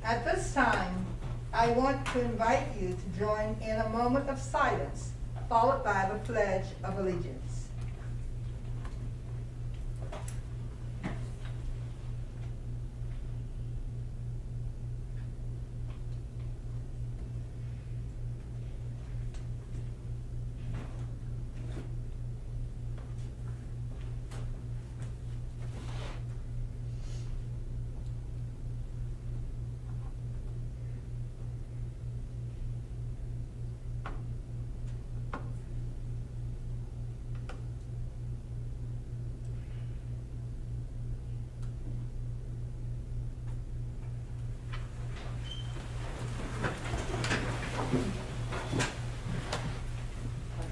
At this time, I want to invite you to join in a moment of silence, followed by the Pledge of Allegiance.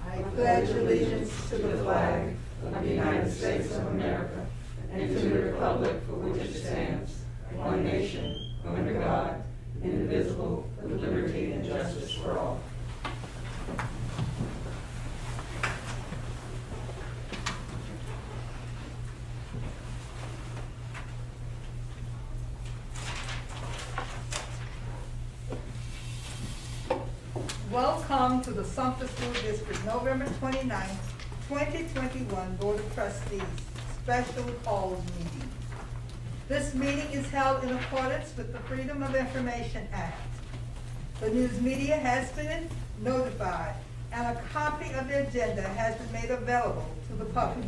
I pledge allegiance to the flag of the United States of America and to the republic for which it stands, one nation, under God, indivisible, with liberty and justice for all. Welcome to the Sumter School District November 29, 2021 Board of Trustees Special Calls Meeting. This meeting is held in accordance with the Freedom of Information Act. The news media has been notified and a copy of the agenda has been made available to the public.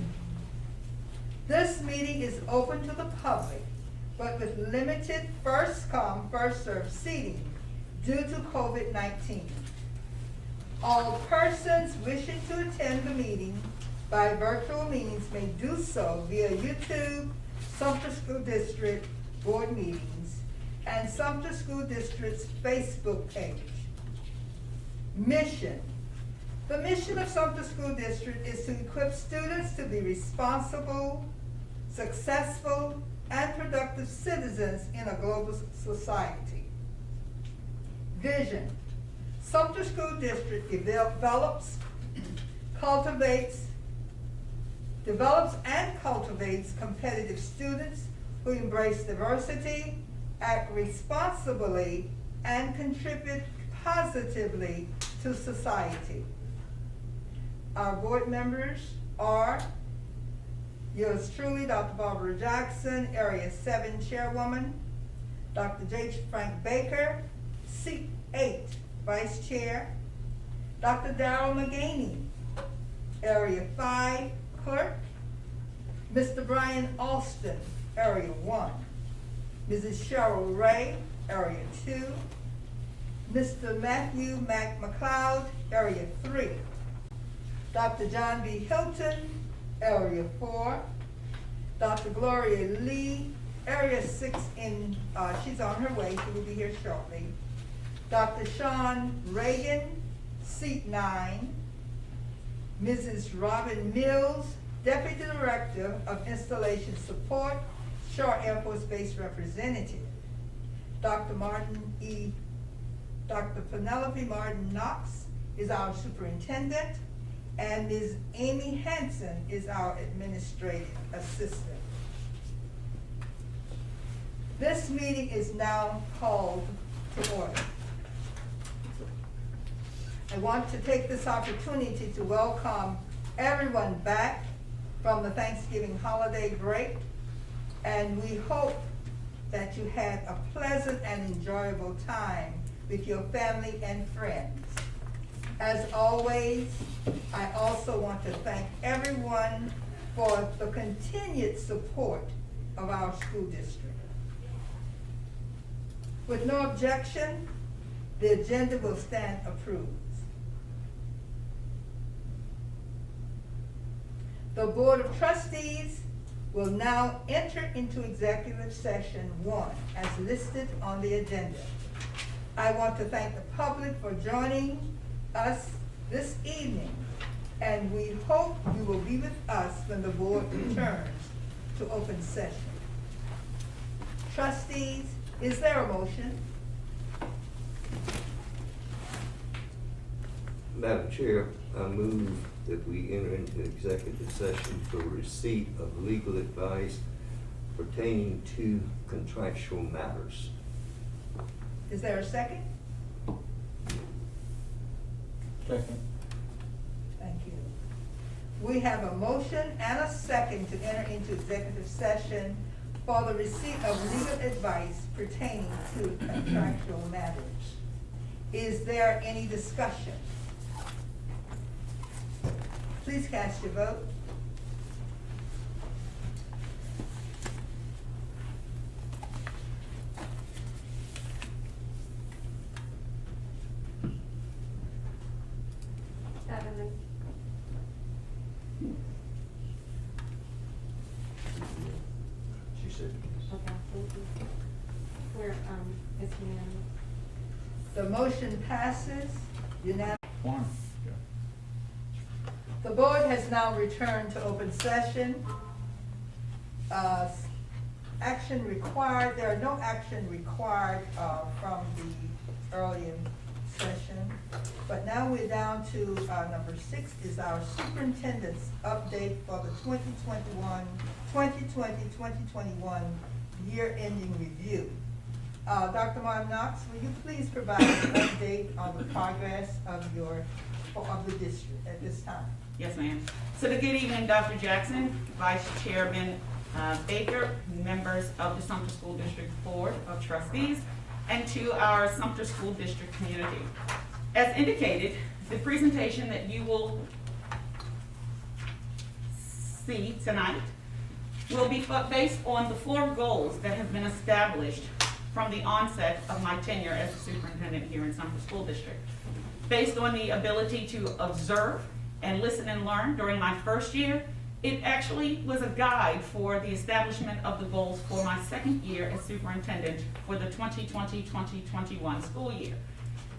This meeting is open to the public, but with limited first come, first served seating due to COVID-19. All persons wishing to attend the meeting by virtual means may do so via YouTube, Sumter School District Board Meetings, and Sumter School District's Facebook page. Mission. The mission of Sumter School District is to equip students to be responsible, successful, and productive citizens in a global society. Vision. Sumter School District develops and cultivates competitive students who embrace diversity, act responsibly, and contribute positively to society. Our board members are yours truly, Dr. Barbara Jackson, Area 7 Chairwoman, Dr. J. Frank Baker, Seat 8 Vice Chair, Dr. Darrell McGaney, Area 5 Clerk, Mr. Brian Alston, Area 1, Mrs. Cheryl Ray, Area 2, Mr. Matthew Mac McLeod, Area 3, Dr. John B. Hilton, Area 4, Dr. Gloria Lee, Area 6 she's on her way, she will be here shortly. Dr. Sean Reagan, Seat 9, Mrs. Robin Mills, Deputy Director of Installation Support, Shaw Air Force Base Representative. Dr. Penelope Martin Knox is our Superintendent, and Ms. Amy Hanson is our Administrative Assistant. This meeting is now called to order. I want to take this opportunity to welcome everyone back from the Thanksgiving holiday break, and we hope that you had a pleasant and enjoyable time with your family and friends. As always, I also want to thank everyone for the continued support of our school district. With no objection, the agenda will stand approved. The Board of Trustees will now enter into executive session 1 as listed on the agenda. I want to thank the public for joining us this evening, and we hope you will be with us when the board returns to open session. Trustees, is there a motion? Madam Chair, I move that we enter into executive session for receipt of legal advice pertaining to contractual matters. Is there a second? Second. Thank you. We have a motion and a second to enter into executive session for the receipt of legal advice pertaining to contractual matters. Is there any discussion? Please cast your vote. Seven. She said. Okay, thank you. It's unanimous. The motion passes unanimously. One. The board has now returned to open session. Action required, there are no action required from the earlier session. But now we're down to number 6 is our superintendent's update for the 2021 year-ending review. Dr. Martin Knox, will you please provide an update on the progress of the district at this time? Yes, ma'am. So good evening, Dr. Jackson, Vice Chairman Baker, members of the Sumter School District Board of Trustees, and to our Sumter School District community. As indicated, the presentation that you will see tonight will be based on the 4 goals that have been established from the onset of my tenure as a superintendent here in Sumter School District. Based on the ability to observe and listen and learn during my first year, it actually was a guide for the establishment of the goals for my second year as superintendent for the 2020-2021 school year.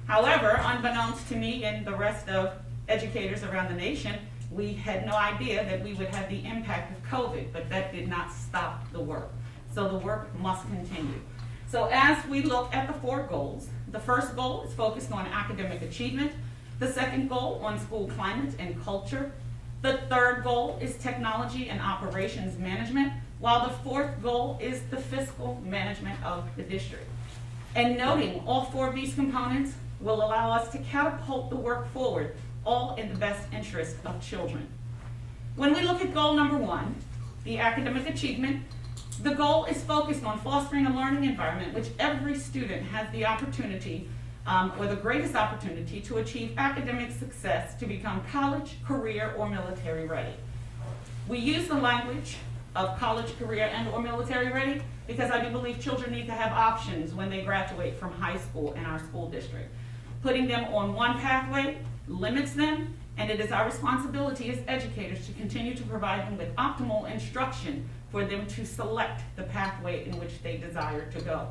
However, unbeknownst to me and the rest of educators around the nation, we had no idea that we would have the impact of COVID, but that did not stop the work. So the work must continue. So as we look at the 4 goals, the first goal is focused on academic achievement, the second goal on school climate and culture, the third goal is technology and operations management, while the 4th goal is the fiscal management of the district. And noting all 4 of these components will allow us to catapult the work forward, all in the best interest of children. When we look at goal number 1, the academic achievement, the goal is focused on fostering a learning environment which every student has the opportunity, or the greatest opportunity, to achieve academic success to become college, career, or military ready. We use the language of college, career, and or military ready because I do believe children need to have options when they graduate from high school in our school district. Putting them on one pathway limits them, and it is our responsibility as educators to continue to provide them with optimal instruction for them to select the pathway in which they desire to go.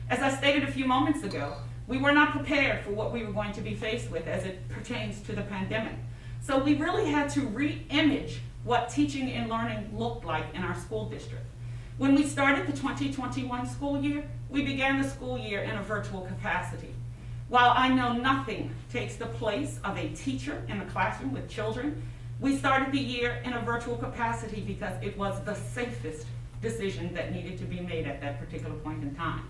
As I stated a few moments ago, we were not prepared for what we were going to be faced with as it pertains to the pandemic. So we really had to re-image what teaching and learning looked like in our school district. When we started the 2021 school year, we began the school year in a virtual capacity. While I know nothing takes the place of a teacher in the classroom with children, we started the year in a virtual capacity because it was the safest decision that needed to be made at that particular point in time.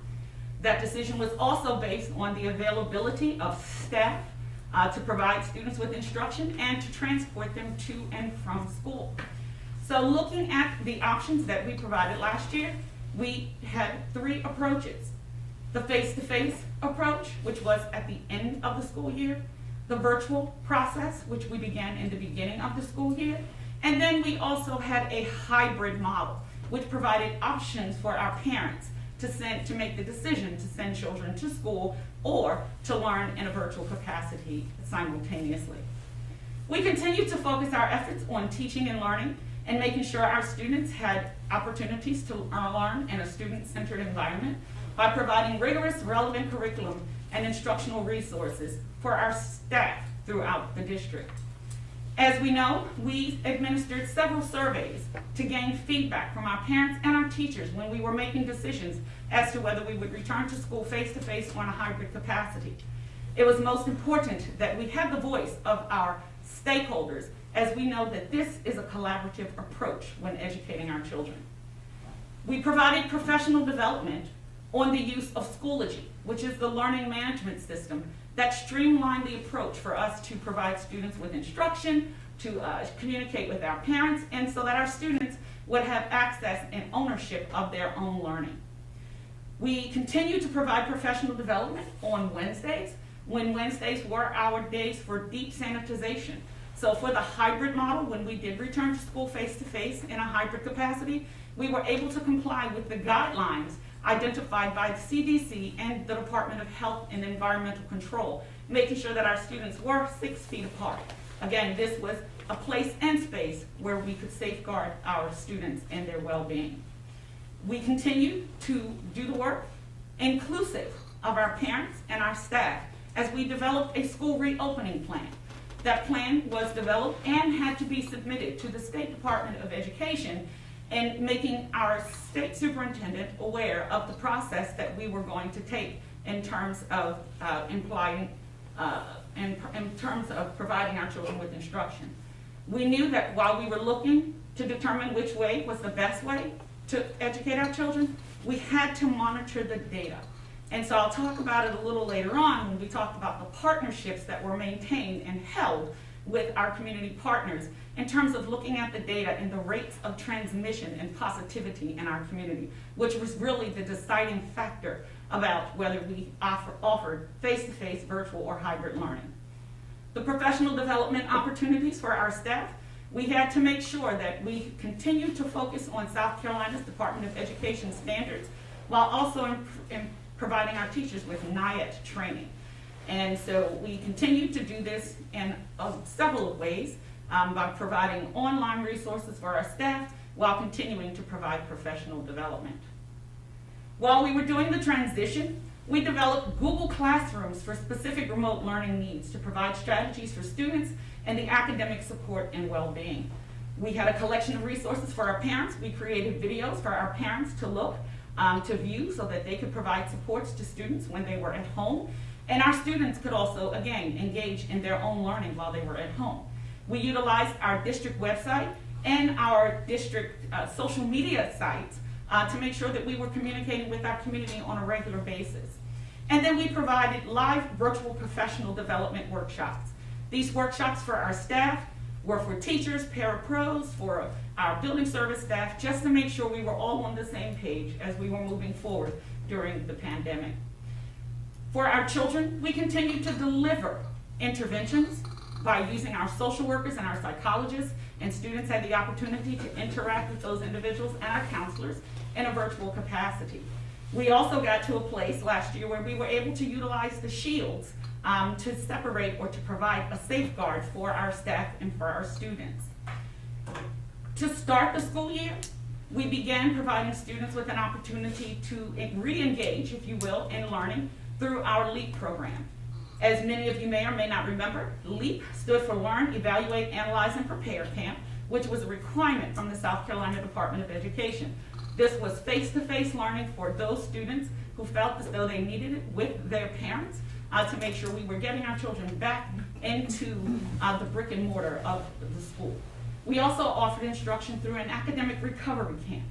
That decision was also based on the availability of staff to provide students with instruction and to transport them to and from school. So looking at the options that we provided last year, we had 3 approaches. The face-to-face approach, which was at the end of the school year, the virtual process, which we began in the beginning of the school year, and then we also had a hybrid model, which provided options for our parents to make the decision to send children to school or to learn in a virtual capacity simultaneously. We continue to focus our efforts on teaching and learning and making sure our students had opportunities to learn in a student-centered environment by providing rigorous, relevant curriculum and instructional resources for our staff throughout the district. As we know, we administered several surveys to gain feedback from our parents and our teachers when we were making decisions as to whether we would return to school face-to-face or in a hybrid capacity. It was most important that we had the voice of our stakeholders, as we know that this is a collaborative approach when educating our children. We provided professional development on the use of Schoology, which is the learning management system that streamlined the approach for us to provide students with instruction, to communicate with our parents, and so that our students would have access and ownership of their own learning. We continue to provide professional development on Wednesdays, when Wednesdays were our days for deep sanitization. So for the hybrid model, when we did return to school face-to-face in a hybrid capacity, we were able to comply with the guidelines identified by the CDC and the Department of Health and Environmental Control, making sure that our students were 6 feet apart. Again, this was a place and space where we could safeguard our students and their well-being. We continue to do the work inclusive of our parents and our staff as we developed a school reopening plan. That plan was developed and had to be submitted to the State Department of Education, and making our state superintendent aware of the process that we were going to take in terms of in terms of providing our children with instruction. We knew that while we were looking to determine which way was the best way to educate our children, we had to monitor the data. And so I'll talk about it a little later on when we talk about the partnerships that were maintained and held with our community partners in terms of looking at the data and the rates of transmission and positivity in our community, which was really the deciding factor about whether we offered face-to-face, virtual, or hybrid learning. The professional development opportunities for our staff, we had to make sure that we continued to focus on South Carolina's Department of Education standards, while also providing our teachers with NIAT training. And so we continue to do this in several ways by providing online resources for our staff while continuing to provide professional development. While we were doing the transition, we developed Google Classrooms for specific remote learning needs to provide strategies for students and the academic support and well-being. We had a collection of resources for our parents. We created videos for our parents to look, to view, so that they could provide supports to students when they were at home. And our students could also, again, engage in their own learning while they were at home. We utilized our district website and our district social media sites to make sure that we were communicating with our community on a regular basis. And then we provided live virtual professional development workshops. These workshops for our staff were for teachers, parapros, for our building service staff, just to make sure we were all on the same page as we were moving forward during the pandemic. For our children, we continue to deliver interventions by using our social workers and our psychologists, and students had the opportunity to interact with those individuals and our counselors in a virtual capacity. We also got to a place last year where we were able to utilize the shields to separate or to provide a safeguard for our staff and for our students. To start the school year, we began providing students with an opportunity to re-engage, if you will, in learning through our LEAP program. As many of you may or may not remember, LEAP stood for Learn, Evaluate, Analyze, and Prepare Camp, which was a requirement from the South Carolina Department of Education. This was face-to-face learning for those students who felt as though they needed it with their parents to make sure we were getting our children back into the brick and mortar of the school. We also offered instruction through an academic recovery camp.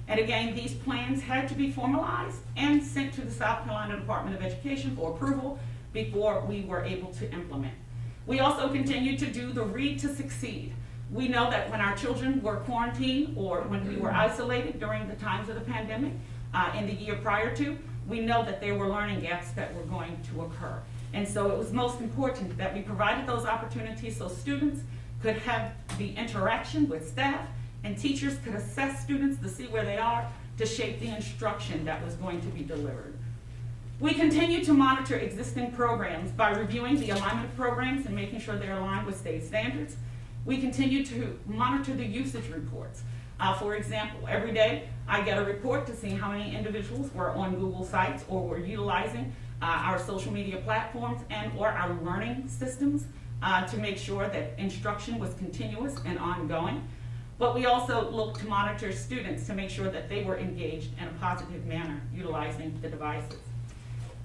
And again, these plans had to be formalized and sent to the South Carolina Department of Education for approval before we were able to implement. We also continued to do the Read to Succeed. We know that when our children were quarantined or when we were isolated during the times of the pandemic in the year prior to, we know that there were learning gaps that were going to occur. And so it was most important that we provided those opportunities so students could have the interaction with staff and teachers could assess students to see where they are to shape the instruction that was going to be delivered. We continue to monitor existing programs by reviewing the alignment of programs and making sure they're aligned with state standards. We continue to monitor the usage reports. For example, every day I get a report to see how many individuals were on Google Sites or were utilizing our social media platforms and or our learning systems to make sure that instruction was continuous and ongoing. But we also look to monitor students to make sure that they were engaged in a positive manner utilizing the devices.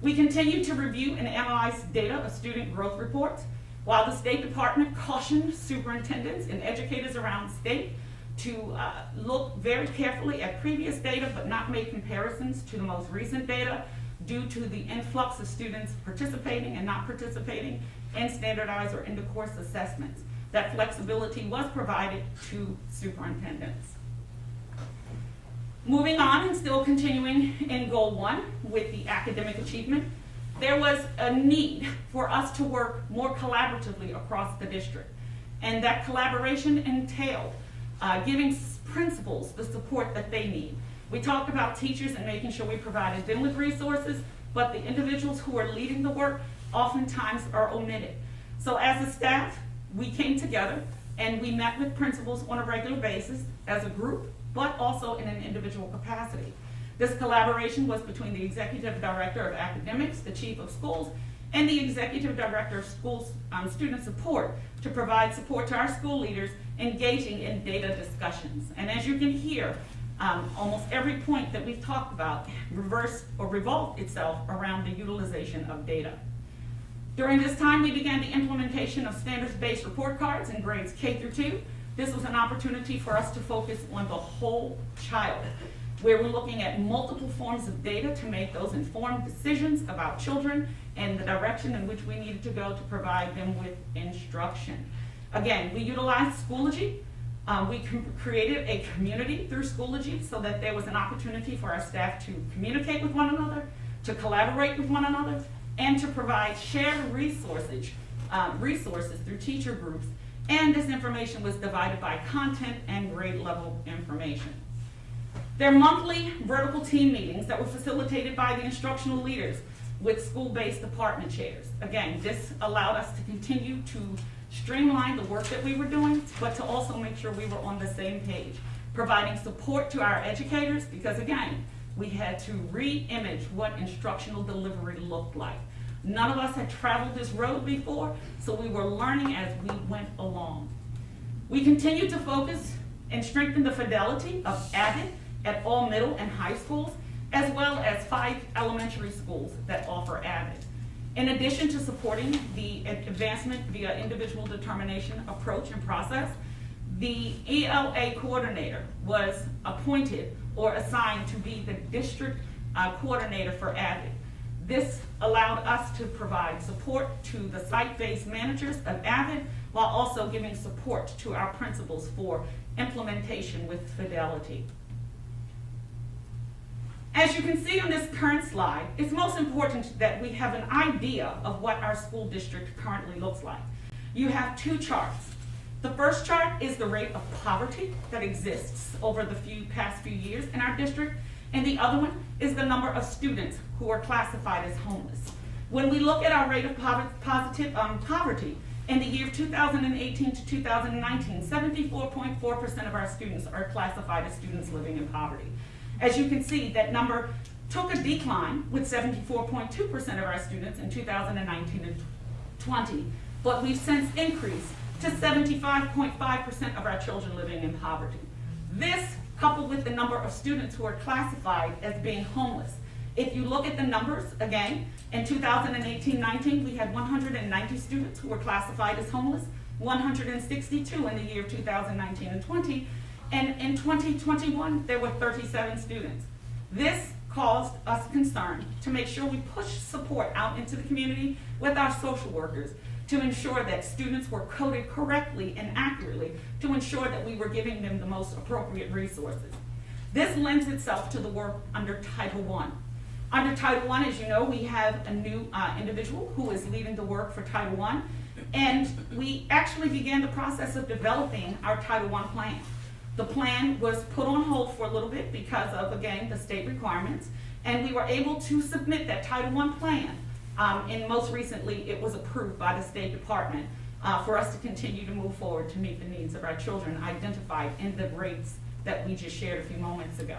We continue to review and analyze data of student growth reports, while the State Department cautioned superintendents and educators around state to look very carefully at previous data but not make comparisons to the most recent data due to the influx of students participating and not participating in standardized or end-of-course assessments. That flexibility was provided to superintendents. Moving on and still continuing in Goal 1 with the academic achievement, there was a need for us to work more collaboratively across the district. And that collaboration entailed giving principals the support that they need. We talked about teachers and making sure we provided them with resources, but the individuals who are leading the work oftentimes are omitted. So as a staff, we came together and we met with principals on a regular basis as a group, but also in an individual capacity. This collaboration was between the Executive Director of Academics, the Chief of Schools, and the Executive Director of Schools Student Support to provide support to our school leaders engaging in data discussions. And as you can hear, almost every point that we've talked about revolved itself around the utilization of data. During this time, we began the implementation of standards-based report cards in grades K through 2. This was an opportunity for us to focus on the whole child, where we're looking at multiple forms of data to make those informed decisions about children and the direction in which we needed to go to provide them with instruction. Again, we utilized Schoology. We created a community through Schoology so that there was an opportunity for our staff to communicate with one another, to collaborate with one another, and to provide shared resources through teacher groups. And this information was divided by content and grade level information. There are monthly vertical team meetings that were facilitated by the instructional leaders with school-based department chairs. Again, this allowed us to continue to streamline the work that we were doing, but to also make sure we were on the same page, providing support to our educators, because again, we had to re-image what instructional delivery looked like. None of us had traveled this road before, so we were learning as we went along. We continued to focus and strengthen the fidelity of AVID at all middle and high schools, as well as 5 elementary schools that offer AVID. In addition to supporting the advancement via individual determination approach and process, the ELA coordinator was appointed or assigned to be the district coordinator for AVID. This allowed us to provide support to the site-based managers of AVID while also giving support to our principals for implementation with fidelity. As you can see on this current slide, it's most important that we have an idea of what our school district currently looks like. You have 2 charts. The first chart is the rate of poverty that exists over the past few years in our district, and the other one is the number of students who are classified as homeless. When we look at our rate of poverty, in the year 2018 to 2019, 74.4% of our students are classified as students living in poverty. As you can see, that number took a decline with 74.2% of our students in 2019 and 20, but we've since increased to 75.5% of our children living in poverty. This, coupled with the number of students who are classified as being homeless. If you look at the numbers, again, in 2018-19, we had 190 students who were classified as homeless, 162 in the year 2019 and 20, and in 2021, there were 37 students. This caused us concern to make sure we push support out into the community with our social workers to ensure that students were coded correctly and accurately, to ensure that we were giving them the most appropriate resources. This lends itself to the work under Title I. Under Title I, as you know, we have a new individual who is leading the work for Title I, and we actually began the process of developing our Title I plan. The plan was put on hold for a little bit because of, again, the state requirements, and we were able to submit that Title I plan. And most recently, it was approved by the State Department for us to continue to move forward to meet the needs of our children identified in the rates that we just shared a few moments ago.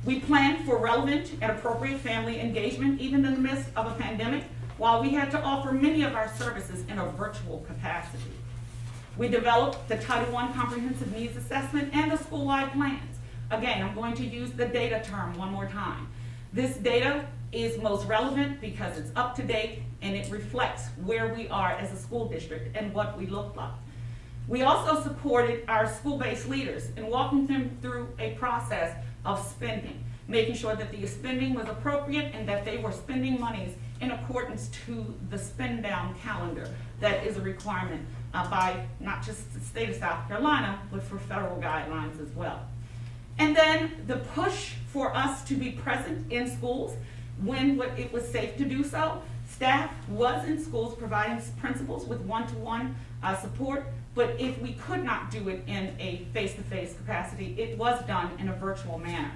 We planned for relevant and appropriate family engagement even in the midst of a pandemic, while we had to offer many of our services in a virtual capacity. We developed the Title I Comprehensive Needs Assessment and the school-wide plans. Again, I'm going to use the data term one more time. This data is most relevant because it's up to date and it reflects where we are as a school district and what we look like. We also supported our school-based leaders in walking them through a process of spending, making sure that the spending was appropriate and that they were spending monies in accordance to the spend down calendar that is a requirement by not just the state of South Carolina, but for federal guidelines as well. And then the push for us to be present in schools when it was safe to do so. Staff was in schools providing principals with one-to-one support, but if we could not do it in a face-to-face capacity, it was done in a virtual manner.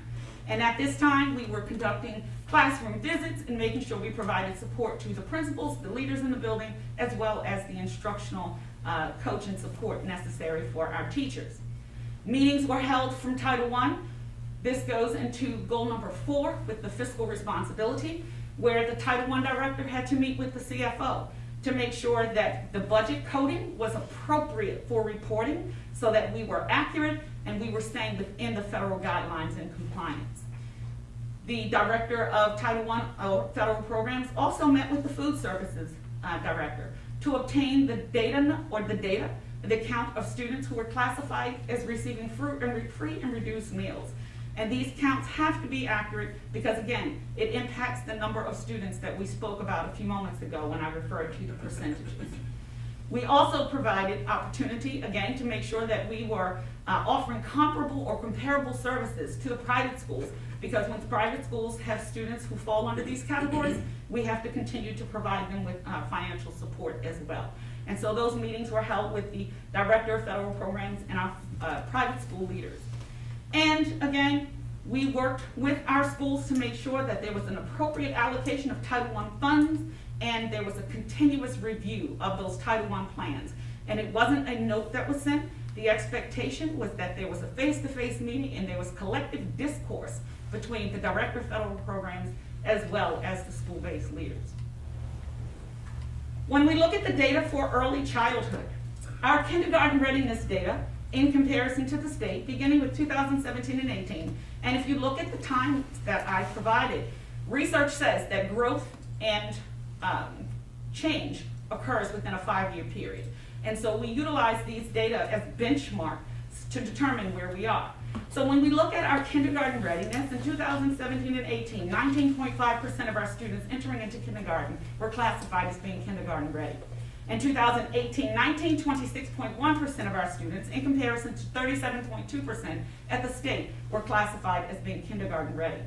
And at this time, we were conducting classroom visits and making sure we provided support to the principals, the leaders in the building, as well as the instructional coach and support necessary for our teachers. Meetings were held from Title I. This goes into goal number 4 with the fiscal responsibility, where the Title I director had to meet with the CFO to make sure that the budget coding was appropriate for reporting so that we were accurate and we were staying within the federal guidelines and compliance. The director of Title I federal programs also met with the food services director to obtain the data, the count of students who were classified as receiving free and reduced meals. And these counts have to be accurate because, again, it impacts the number of students that we spoke about a few moments ago when I referred to the percentages. We also provided opportunity, again, to make sure that we were offering comparable or comparable services to the private schools, because when the private schools have students who fall under these categories, we have to continue to provide them with financial support as well. And so those meetings were held with the Director of Federal Programs and our private school leaders. And again, we worked with our schools to make sure that there was an appropriate allocation of Title I funds, and there was a continuous review of those Title I plans. And it wasn't a note that was sent. The expectation was that there was a face-to-face meeting and there was collective discourse between the Director of Federal Programs as well as the school-based leaders. When we look at the data for early childhood, our kindergarten readiness data in comparison to the state, beginning with 2017 and 18, and if you look at the times that I provided, research says that growth and change occurs within a 5-year period. And so we utilize these data as benchmarks to determine where we are. So when we look at our kindergarten readiness in 2017 and 18, 19.5% of our students entering into kindergarten were classified as being kindergarten ready. In 2018-19, 26.1% of our students, in comparison to 37.2% at the state, were classified as being kindergarten ready.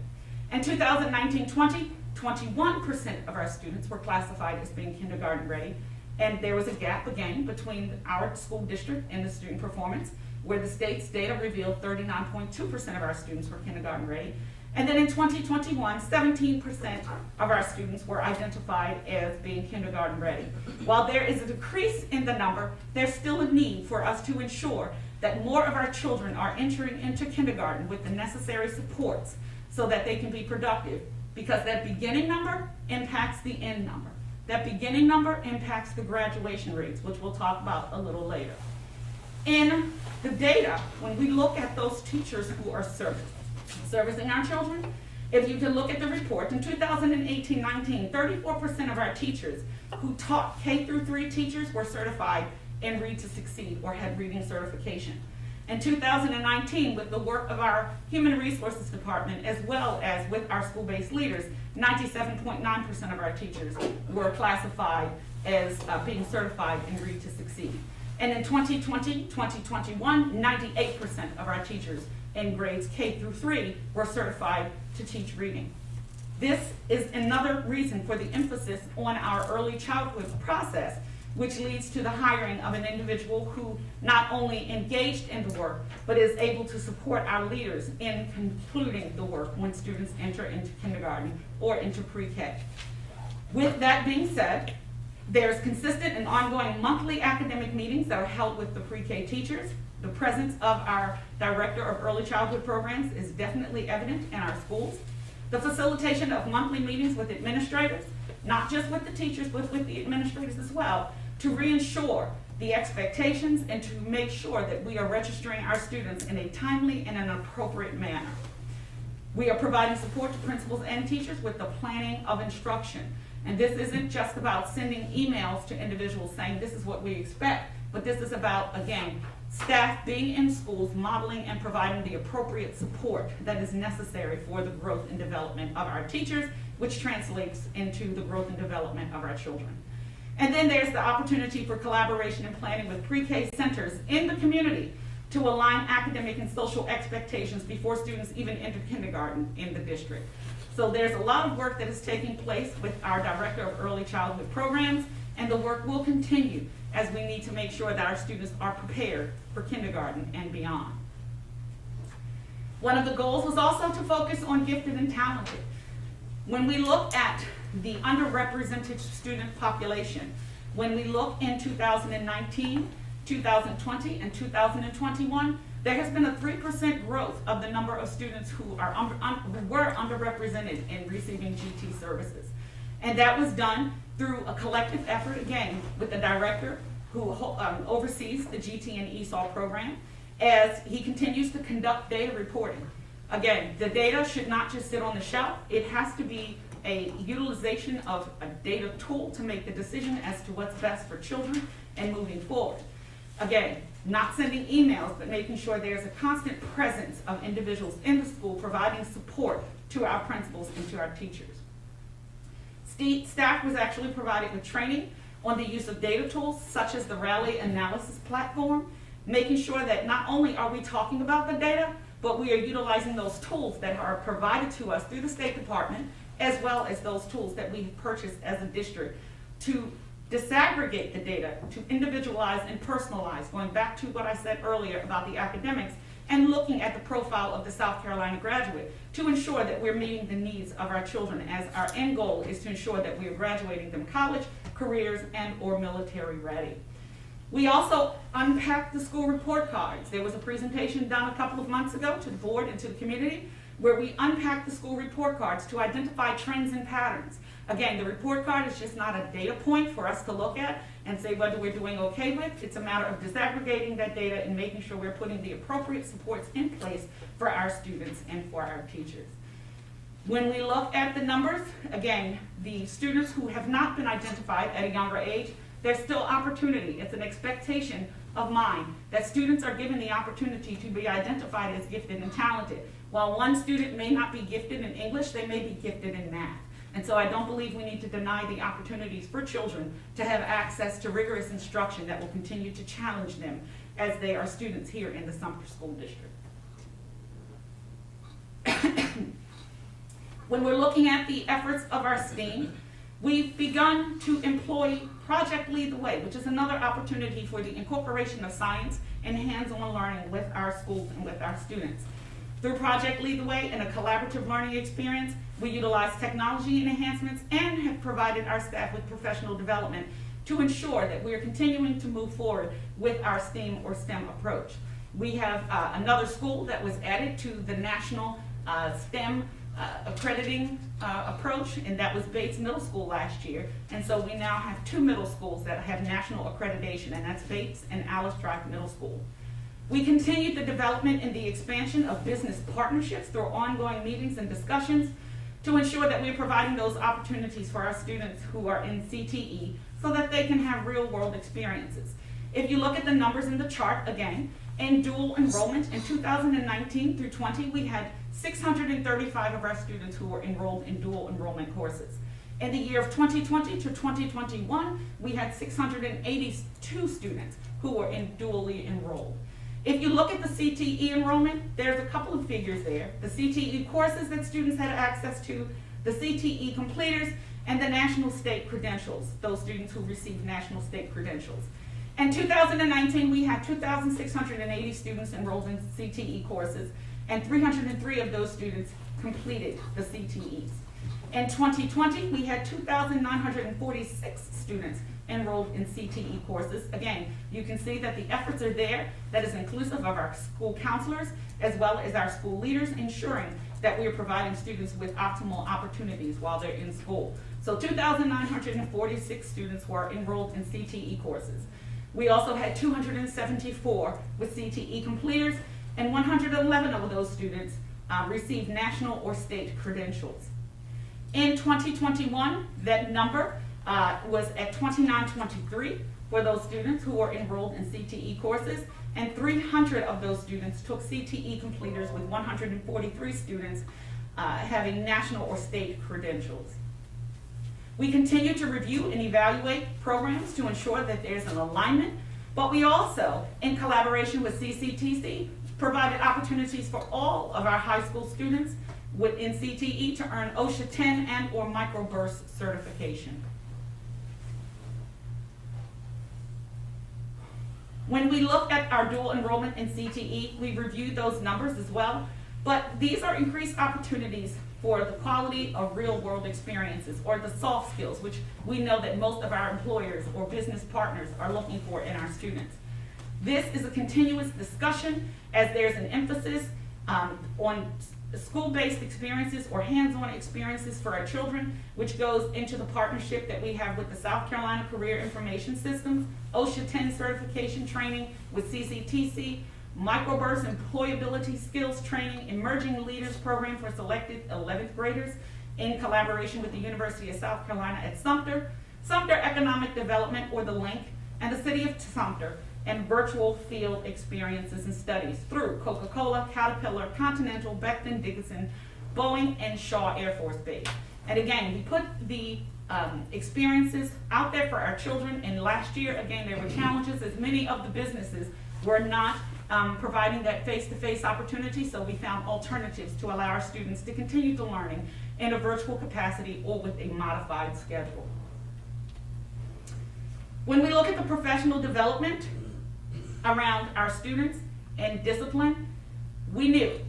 In 2019-20, 21% of our students were classified as being kindergarten ready, and there was a gap again between our school district and the student performance, where the state's data revealed 39.2% of our students were kindergarten ready. And then in 2021, 17% of our students were identified as being kindergarten ready. While there is a decrease in the number, there's still a need for us to ensure that more of our children are entering into kindergarten with the necessary supports so that they can be productive, because that beginning number impacts the end number. That beginning number impacts the graduation rates, which we'll talk about a little later. In the data, when we look at those teachers who are servicing our children, if you can look at the report, in 2018-19, 34% of our teachers who taught K through 3 teachers were certified in Read to Succeed or had reading certification. In 2019, with the work of our Human Resources Department as well as with our school-based leaders, 97.9% of our teachers were classified as being certified in Read to Succeed. And in 2020-2021, 98% of our teachers in grades K through 3 were certified to teach reading. This is another reason for the emphasis on our early childhood process, which leads to the hiring of an individual who not only engaged in the work, but is able to support our leaders in concluding the work when students enter into kindergarten or into pre-K. With that being said, there's consistent and ongoing monthly academic meetings that are held with the pre-K teachers. The presence of our Director of Early Childhood Programs is definitely evident in our schools. The facilitation of monthly meetings with administrators, not just with the teachers, but with the administrators as well, to reinsure the expectations and to make sure that we are registering our students in a timely and an appropriate manner. We are providing support to principals and teachers with the planning of instruction. And this isn't just about sending emails to individuals saying this is what we expect. but this is about, again, staff being in schools, modeling and providing the appropriate support that is necessary for the growth and development of our teachers, which translates into the growth and development of our children. And then there's the opportunity for collaboration and planning with pre-K centers in the community to align academic and social expectations before students even enter kindergarten in the district. So there's a lot of work that is taking place with our Director of Early Childhood Programs, and the work will continue as we need to make sure that our students are prepared for kindergarten and beyond. One of the goals was also to focus on gifted and talented. When we look at the underrepresented student population, when we look in 2019, 2020, and 2021, there has been a 3% growth of the number of students who were underrepresented in receiving GT services. And that was done through a collective effort, again, with the director who oversees the GT and ESOL program, as he continues to conduct data reporting. Again, the data should not just sit on the shelf. It has to be a utilization of a data tool to make the decision as to what's best for children and moving forward. Again, not sending emails, but making sure there's a constant presence of individuals in the school providing support to our principals and to our teachers. Staff was actually provided with training on the use of data tools such as the Rally Analysis Platform, making sure that not only are we talking about the data, but we are utilizing those tools that are provided to us through the State Department, as well as those tools that we purchased as a district to disaggregate the data, to individualize and personalize, going back to what I said earlier about the academics, and looking at the profile of the South Carolina graduate to ensure that we're meeting the needs of our children, as our end goal is to ensure that we are graduating them college, careers, and or military ready. We also unpacked the school report cards. There was a presentation done a couple of months ago to the board and to the community where we unpacked the school report cards to identify trends and patterns. Again, the report card is just not a data point for us to look at and say whether we're doing okay with. It's a matter of disaggregating that data and making sure we're putting the appropriate supports in place for our students and for our teachers. When we look at the numbers, again, the students who have not been identified at a younger age, there's still opportunity. It's an expectation of mine that students are given the opportunity to be identified as gifted and talented. While one student may not be gifted in English, they may be gifted in math. And so I don't believe we need to deny the opportunities for children to have access to rigorous instruction that will continue to challenge them as they are students here in the Sumter School District. When we're looking at the efforts of our STEAM, we've begun to employ Project Lead the Way, which is another opportunity for the incorporation of science and hands-on learning with our schools and with our students. Through Project Lead the Way and a collaborative learning experience, we utilize technology enhancements and have provided our staff with professional development to ensure that we are continuing to move forward with our STEAM or STEM approach. We have another school that was added to the national STEM accrediting approach, and that was Bates Middle School last year. And so we now have 2 middle schools that have national accreditation, and that's Bates and Alice Drive Middle School. We continued the development and the expansion of business partnerships through ongoing meetings and discussions to ensure that we're providing those opportunities for our students who are in CTE so that they can have real-world experiences. If you look at the numbers in the chart again, in dual enrollment in 2019 through 20, we had 635 of our students who were enrolled in dual enrollment courses. In the year of 2020 to 2021, we had 682 students who were dually enrolled. If you look at the CTE enrollment, there's a couple of figures there. The CTE courses that students had access to, the CTE completers, and the national state credentials, those students who received national state credentials. In 2019, we had 2,680 students enrolled in CTE courses, and 303 of those students completed the CTEs. In 2020, we had 2,946 students enrolled in CTE courses. Again, you can see that the efforts are there. That is inclusive of our school counselors as well as our school leaders, ensuring that we are providing students with optimal opportunities while they're in school. So 2,946 students were enrolled in CTE courses. We also had 274 with CTE completers, and 111 of those students received national or state credentials. In 2021, that number was at 2,923, for those students who were enrolled in CTE courses, and 300 of those students took CTE completers, with 143 students having national or state credentials. We continue to review and evaluate programs to ensure that there's an alignment, but we also, in collaboration with CCTC, provided opportunities for all of our high school students within CTE to earn OSHA 10 and or microburst certification. When we look at our dual enrollment in CTE, we reviewed those numbers as well, but these are increased opportunities for the quality of real world experiences, or the soft skills, which we know that most of our employers or business partners are looking for in our students. This is a continuous discussion, as there's an emphasis on school-based experiences or hands-on experiences for our children, which goes into the partnership that we have with the South Carolina Career Information Systems, OSHA 10 certification training with CCTC, microburst employability skills training, emerging leaders program for selected 11th graders in collaboration with the University of South Carolina at Sumter, Sumter Economic Development, or the LINK, and the City of Sumter, and virtual field experiences and studies through Coca-Cola, Caterpillar, Continental, Becton Dickinson, Boeing, and Shaw Air Force Base. And again, we put the experiences out there for our children, and last year, again, there were challenges, as many of the businesses were not providing that face-to-face opportunity, so we found alternatives to allow our students to continue to learning in a virtual capacity or with a modified schedule. When we look at the professional development around our students and discipline, we knew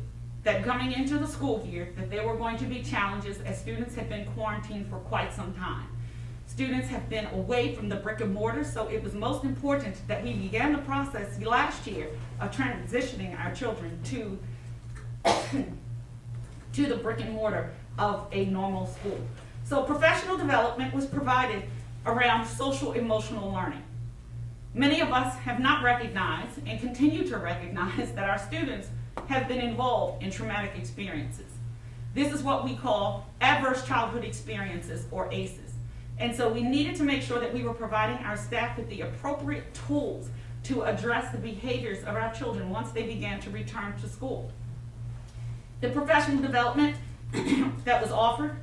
that coming into the school year that there were going to be challenges, as students have been quarantined for quite some time. Students have been away from the brick and mortar, so it was most important that we began the process last year of transitioning our children to the brick and mortar of a normal school. So professional development was provided around social emotional learning. Many of us have not recognized and continue to recognize that our students have been involved in traumatic experiences. This is what we call adverse childhood experiences, or ACEs. And so we needed to make sure that we were providing our staff with the appropriate tools to address the behaviors of our children once they began to return to school. The professional development that was offered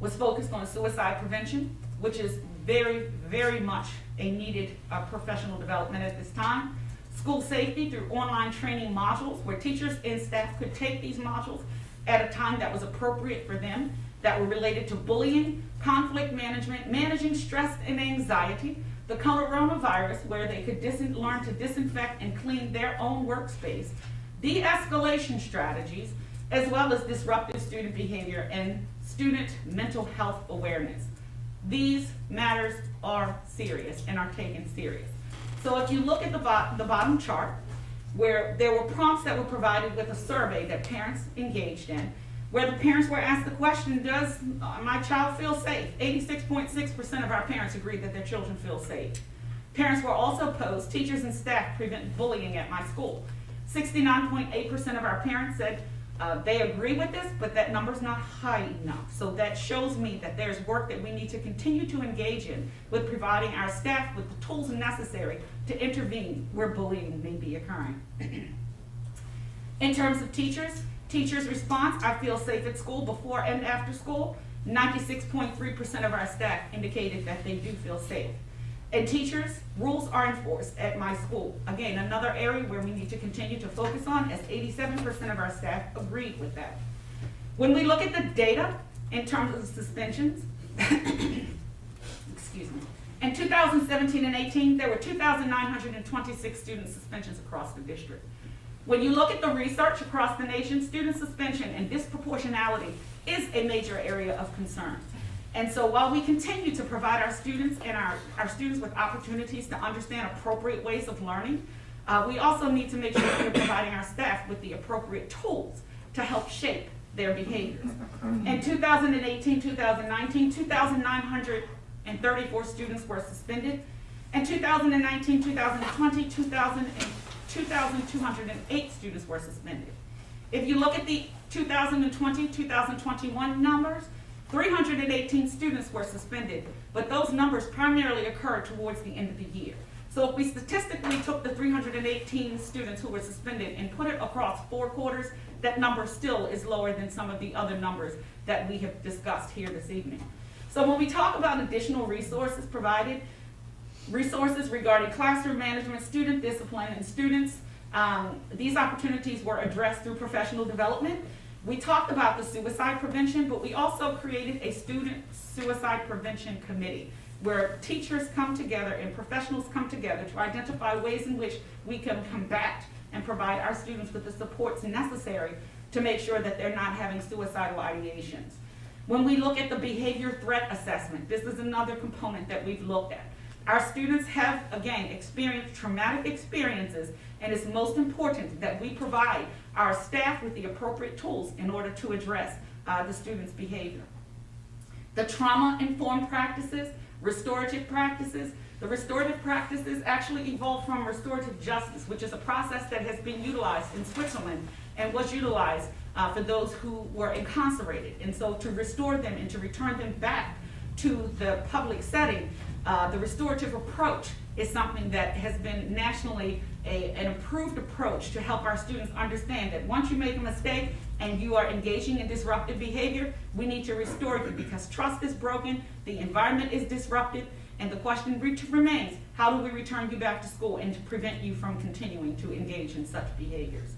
was focused on suicide prevention, which is very, very much a needed professional development at this time. School safety through online training modules, where teachers and staff could take these modules at a time that was appropriate for them, that were related to bullying, conflict management, managing stress and anxiety, the coronavirus, where they could learn to disinfect and clean their own workspace, de-escalation strategies, as well as disruptive student behavior and student mental health awareness. These matters are serious and are taken serious. So if you look at the bottom chart, where there were prompts that were provided with a survey that parents engaged in, where the parents were asked the question, does my child feel safe? 86.6% of our parents agreed that their children feel safe. Parents were also posed, teachers and staff prevent bullying at my school. 69.8% of our parents said they agree with this, but that number's not high enough. So that shows me that there's work that we need to continue to engage in with providing our staff with the tools necessary to intervene where bullying may be occurring. In terms of teachers' response, I feel safe at school before and after school. 96.3% of our staff indicated that they do feel safe. And teachers, rules are enforced at my school. Again, another area where we need to continue to focus on, as 87% of our staff agreed with that. When we look at the data in terms of suspensions, excuse me, in 2017 and 18, there were 2,926 student suspensions across the district. When you look at the research across the nation, student suspension and disproportionality is a major area of concern. And so while we continue to provide our students and our students with opportunities to understand appropriate ways of learning, we also need to make sure that we're providing our staff with the appropriate tools to help shape their behaviors. In 2018, 2019, 2,934 students were suspended. In 2019, 2020, 2,208 students were suspended. If you look at the 2020, 2021 numbers, 318 students were suspended, but those numbers primarily occurred towards the end of the year. So if we statistically took the 318 students who were suspended and put it across 4 quarters, that number still is lower than some of the other numbers that we have discussed here this evening. So when we talk about additional resources provided, resources regarding classroom management, student discipline, and students, these opportunities were addressed through professional development. We talked about the suicide prevention, but we also created a student suicide prevention committee where teachers come together and professionals come together to identify ways in which we can combat and provide our students with the supports necessary to make sure that they're not having suicidal ideations. When we look at the behavior threat assessment, this is another component that we've looked at. Our students have, again, experienced traumatic experiences, and it's most important that we provide our staff with the appropriate tools in order to address the students' behavior. The trauma-informed practices, restorative practices. The restorative practices actually evolved from restorative justice, which is a process that has been utilized in Switzerland and was utilized for those who were incarcerated. And so to restore them and to return them back to the public setting, the restorative approach is something that has been nationally an improved approach to help our students understand that once you make a mistake and you are engaging in disruptive behavior, we need to restore you because trust is broken, the environment is disrupted, and the question remains, how do we return you back to school and to prevent you from continuing to engage in such behaviors?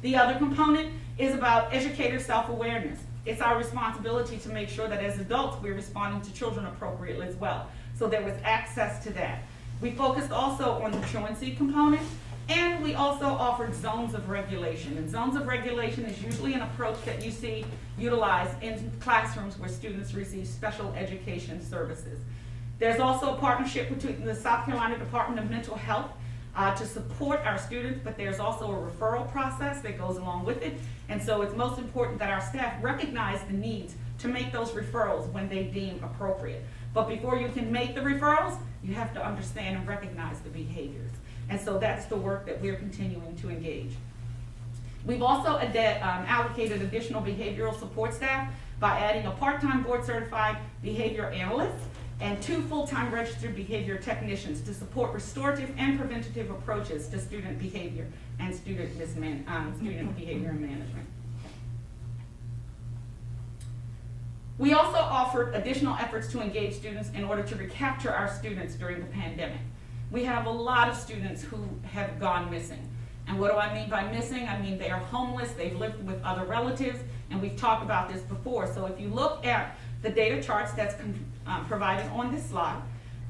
The other component is about educator self-awareness. It's our responsibility to make sure that as adults we're responding to children appropriately as well. So there was access to that. We focused also on the truancy component, and we also offered zones of regulation. And zones of regulation is usually an approach that you see utilized in classrooms where students receive special education services. There's also a partnership between the South Carolina Department of Mental Health to support our students, but there's also a referral process that goes along with it. And so it's most important that our staff recognize the needs to make those referrals when they deem appropriate. But before you can make the referrals, you have to understand and recognize the behaviors. And so that's the work that we're continuing to engage. We've also allocated additional behavioral support staff by adding a part-time board-certified behavior analyst and 2 full-time registered behavior technicians to support restorative and preventative approaches to student behavior and student behavior and management. We also offered additional efforts to engage students in order to recapture our students during the pandemic. We have a lot of students who have gone missing. And what do I mean by missing? I mean they are homeless, they've lived with other relatives, and we've talked about this before. So if you look at the data charts that's provided on this slide,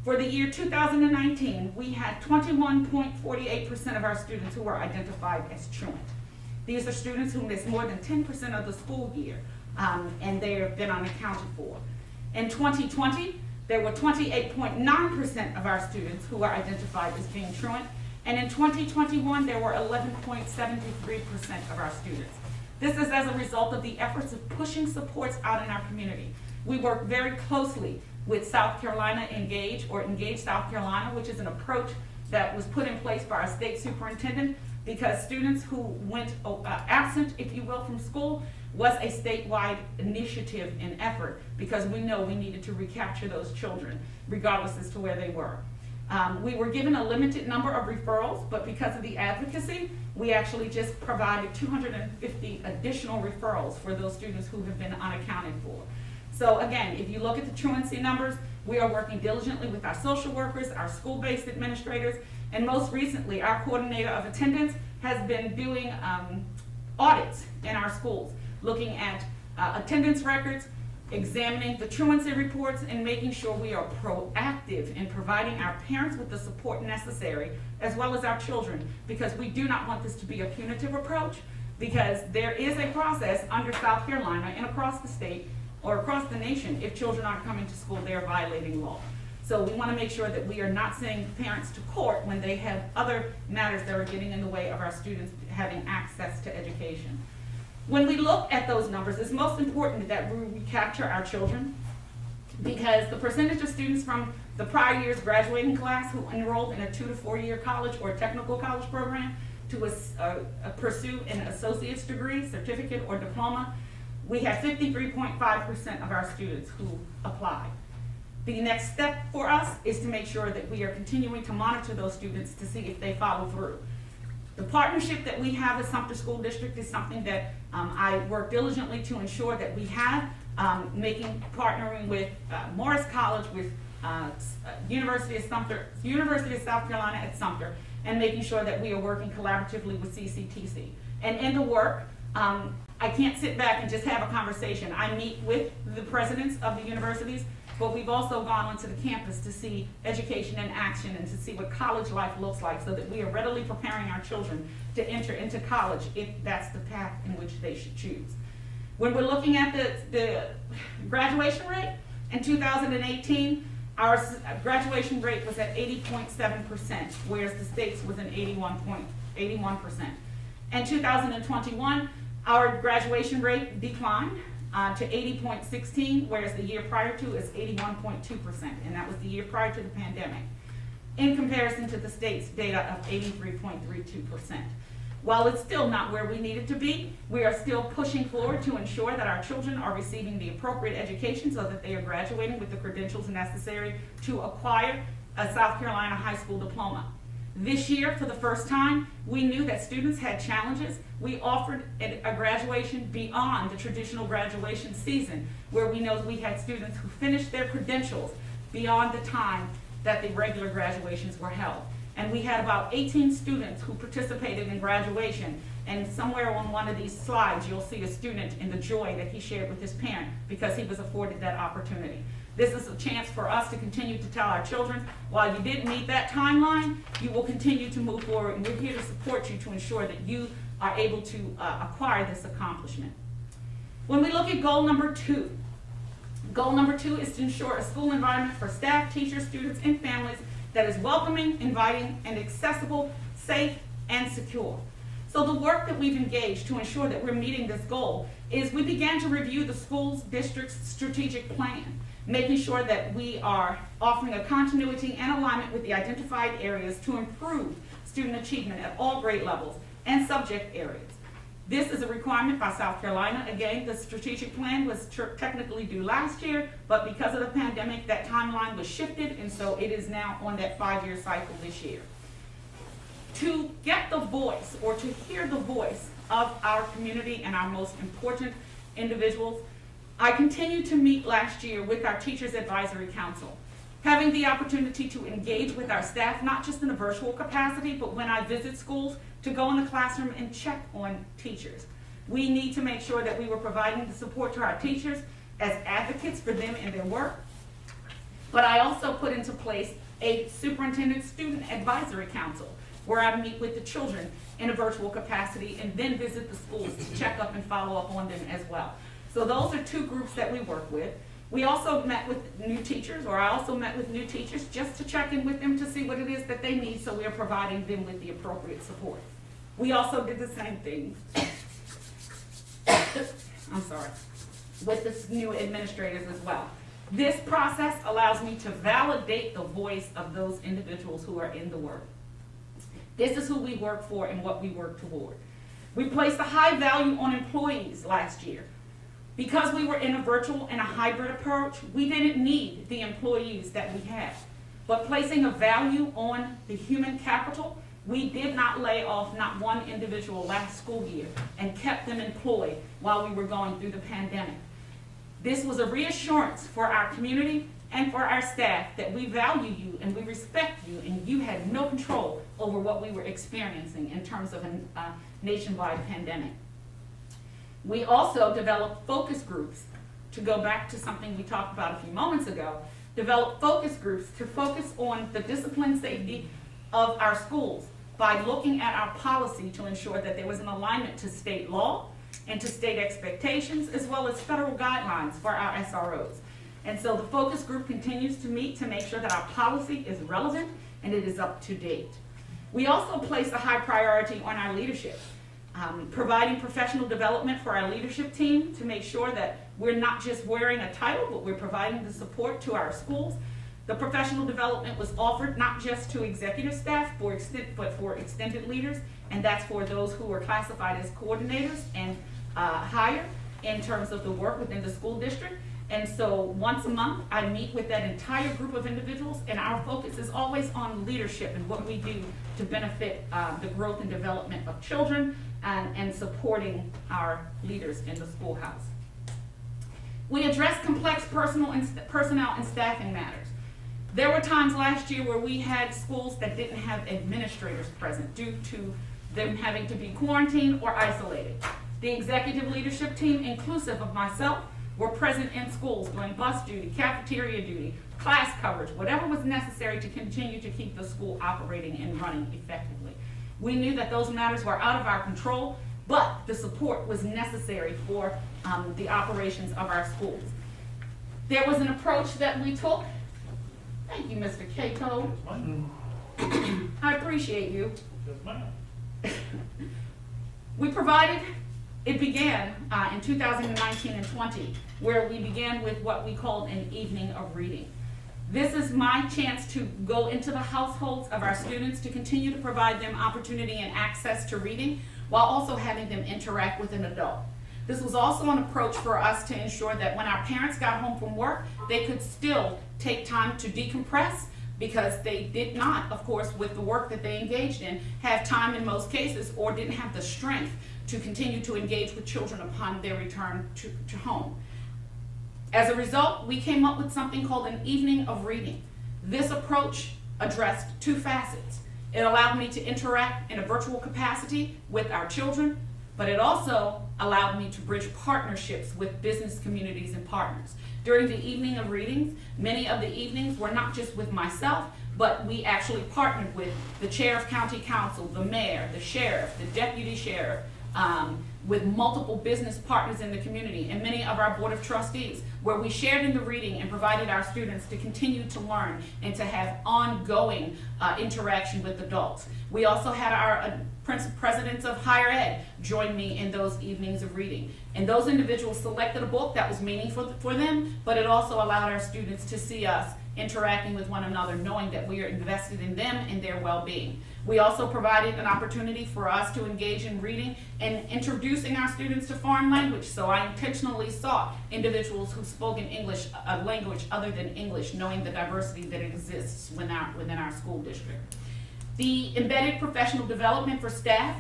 for the year 2019, we had 21.48% of our students who were identified as truant. These are students who missed more than 10% of the school year, and they have been unaccounted for. In 2020, there were 28.9% of our students who were identified as being truant, and in 2021, there were 11.73% of our students. This is as a result of the efforts of pushing supports out in our community. We work very closely with South Carolina Engage, or Engage South Carolina, which is an approach that was put in place by our state superintendent because students who went absent, if you will, from school was a statewide initiative and effort because we know we needed to recapture those children regardless as to where they were. We were given a limited number of referrals, but because of the advocacy, we actually just provided 250 additional referrals for those students who have been unaccounted for. So again, if you look at the truancy numbers, we are working diligently with our social workers, our school-based administrators, and most recently, our coordinator of attendance has been doing audits in our schools, looking at attendance records, examining the truancy reports, and making sure we are proactive in providing our parents with the support necessary, as well as our children, because we do not want this to be a punitive approach, because there is a process under South Carolina and across the state or across the nation. If children aren't coming to school, they are violating law. So we want to make sure that we are not sending parents to court when they have other matters that are getting in the way of our students having access to education. When we look at those numbers, it's most important that we recapture our children because the percentage of students from the prior year's graduating class who enrolled in a 2 to 4 year college or technical college program to pursue an associate's degree, certificate, or diploma, we had 53.5% of our students who applied. The next step for us is to make sure that we are continuing to monitor those students to see if they follow through. The partnership that we have with Sumter School District is something that I work diligently to ensure that we have, partnering with Morris College, with University of South Carolina at Sumter, and making sure that we are working collaboratively with CCTC. And in the work, I can't sit back and just have a conversation. I meet with the presidents of the universities, but we've also gone onto the campus to see education in action and to see what college life looks like, so that we are readily preparing our children to enter into college if that's the path in which they should choose. When we're looking at the graduation rate, in 2018, our graduation rate was at 80.7%, whereas the state's was an 81%. In 2021, our graduation rate declined to 80.16, whereas the year prior to is 81.2%, and that was the year prior to the pandemic, in comparison to the state's data of 83.32%. While it's still not where we need it to be, we are still pushing forward to ensure that our children are receiving the appropriate education so that they are graduating with the credentials necessary to acquire a South Carolina high school diploma. This year, for the first time, we knew that students had challenges. We offered a graduation beyond the traditional graduation season, where we know we had students who finished their credentials beyond the time that the regular graduations were held. And we had about 18 students who participated in graduation. And somewhere on one of these slides, you'll see a student in the joy that he shared with his parent because he was afforded that opportunity. This is a chance for us to continue to tell our children, while you didn't meet that timeline, you will continue to move forward, and we're here to support you to ensure that you are able to acquire this accomplishment. When we look at goal number 2 is to ensure a school environment for staff, teachers, students, and families that is welcoming, inviting, and accessible, safe, and secure. So the work that we've engaged to ensure that we're meeting this goal is we began to review the school's district's strategic plan, making sure that we are offering a continuity and alignment with the identified areas to improve student achievement at all grade levels and subject areas. This is a requirement by South Carolina. Again, the strategic plan was technically due last year, but because of the pandemic, that timeline was shifted, and so it is now on that 5-year cycle this year. To get the voice, or to hear the voice of our community and our most important individuals, I continued to meet last year with our Teachers Advisory Council, having the opportunity to engage with our staff, not just in a virtual capacity, but when I visit schools, to go in the classroom and check on teachers. We need to make sure that we were providing the support to our teachers as advocates for them in their work. But I also put into place a Superintendent Student Advisory Council, where I meet with the children in a virtual capacity and then visit the schools to check up and follow up on them as well. So those are 2 groups that we work with. We also met with new teachers, or I also met with new teachers just to check in with them to see what it is that they need, so we are providing them with the appropriate support. We also did the same thing, with the new administrators as well. This process allows me to validate the voice of those individuals who are in the work. This is who we work for and what we work toward. We placed a high value on employees last year. Because we were in a virtual and a hybrid approach, we didn't need the employees that we had. But placing a value on the human capital, we did not lay off not one individual last school year and kept them employed while we were going through the pandemic. This was a reassurance for our community and for our staff that we value you and we respect you, and you had no control over what we were experiencing in terms of a nationwide pandemic. We also developed focus groups, to go back to something we talked about a few moments ago, developed focus groups to focus on the discipline safety of our schools by looking at our policy to ensure that there was an alignment to state law and to state expectations, as well as federal guidelines for our SROs. And so the focus group continues to meet to make sure that our policy is relevant and it is up to date. We also place a high priority on our leadership, providing professional development for our leadership team to make sure that we're not just wearing a title, but we're providing the support to our schools. The professional development was offered not just to executive staff, but for extended leaders, and that's for those who are classified as coordinators and higher in terms of the work within the school district. And so once a month, I meet with that entire group of individuals, and our focus is always on leadership and what we do to benefit the growth and development of children and supporting our leaders in the schoolhouse. We address complex personnel and staffing matters. There were times last year where we had schools that didn't have administrators present due to them having to be quarantined or isolated. The executive leadership team, inclusive of myself, were present in schools doing bus duty, cafeteria duty, class coverage, whatever was necessary to continue to keep the school operating and running effectively. We knew that those matters were out of our control, but the support was necessary for the operations of our schools. There was an approach that we took. Thank you, Mr. Cato. I appreciate you. We provided, it began in 2019 and 20, where we began with what we called an evening of reading. This is my chance to go into the households of our students to continue to provide them opportunity and access to reading while also having them interact with an adult. This was also an approach for us to ensure that when our parents got home from work, they could still take time to decompress, because they did not, of course, with the work that they engaged in, have time in most cases or didn't have the strength to continue to engage with children upon their return to home. As a result, we came up with something called an evening of reading. This approach addressed two facets. It allowed me to interact in a virtual capacity with our children, but it also allowed me to bridge partnerships with business communities and partners. During the evening of readings, many of the evenings were not just with myself, but we actually partnered with the chair of county council, the mayor, the sheriff, the deputy sheriff, with multiple business partners in the community, and many of our board of trustees, where we shared in the reading and provided our students to continue to learn and to have ongoing interaction with adults. We also had our presidents of higher ed join me in those evenings of reading. And those individuals selected a book that was meaningful for them, but it also allowed our students to see us interacting with one another, knowing that we are invested in them and their well-being. We also provided an opportunity for us to engage in reading and introducing our students to foreign language. So I intentionally sought individuals who spoke in English, a language other than English, knowing the diversity that exists within our school district. The embedded professional development for staff,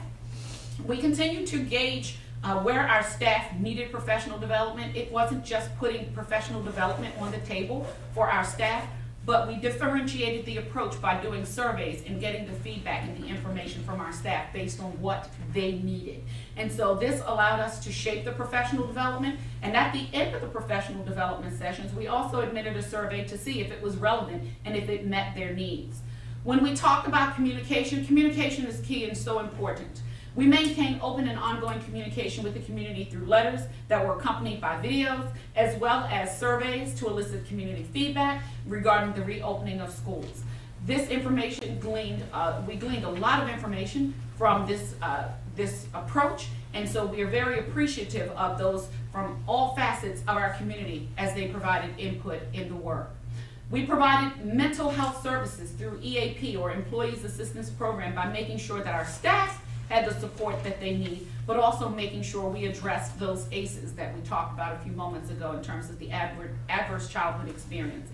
we continue to gauge where our staff needed professional development. It wasn't just putting professional development on the table for our staff, but we differentiated the approach by doing surveys and getting the feedback and the information from our staff based on what they needed. And so this allowed us to shape the professional development, and at the end of the professional development sessions, we also admitted a survey to see if it was relevant and if it met their needs. When we talk about communication, communication is key and so important. We maintain open and ongoing communication with the community through letters that were accompanied by videos, as well as surveys to elicit community feedback regarding the reopening of schools. This information we gleaned a lot of information from this approach, and so we are very appreciative of those from all facets of our community as they provided input in the work. We provided mental health services through EAP, or Employees Assistance Program, by making sure that our staff had the support that they need, but also making sure we addressed those ACEs that we talked about a few moments ago in terms of the adverse childhood experiences.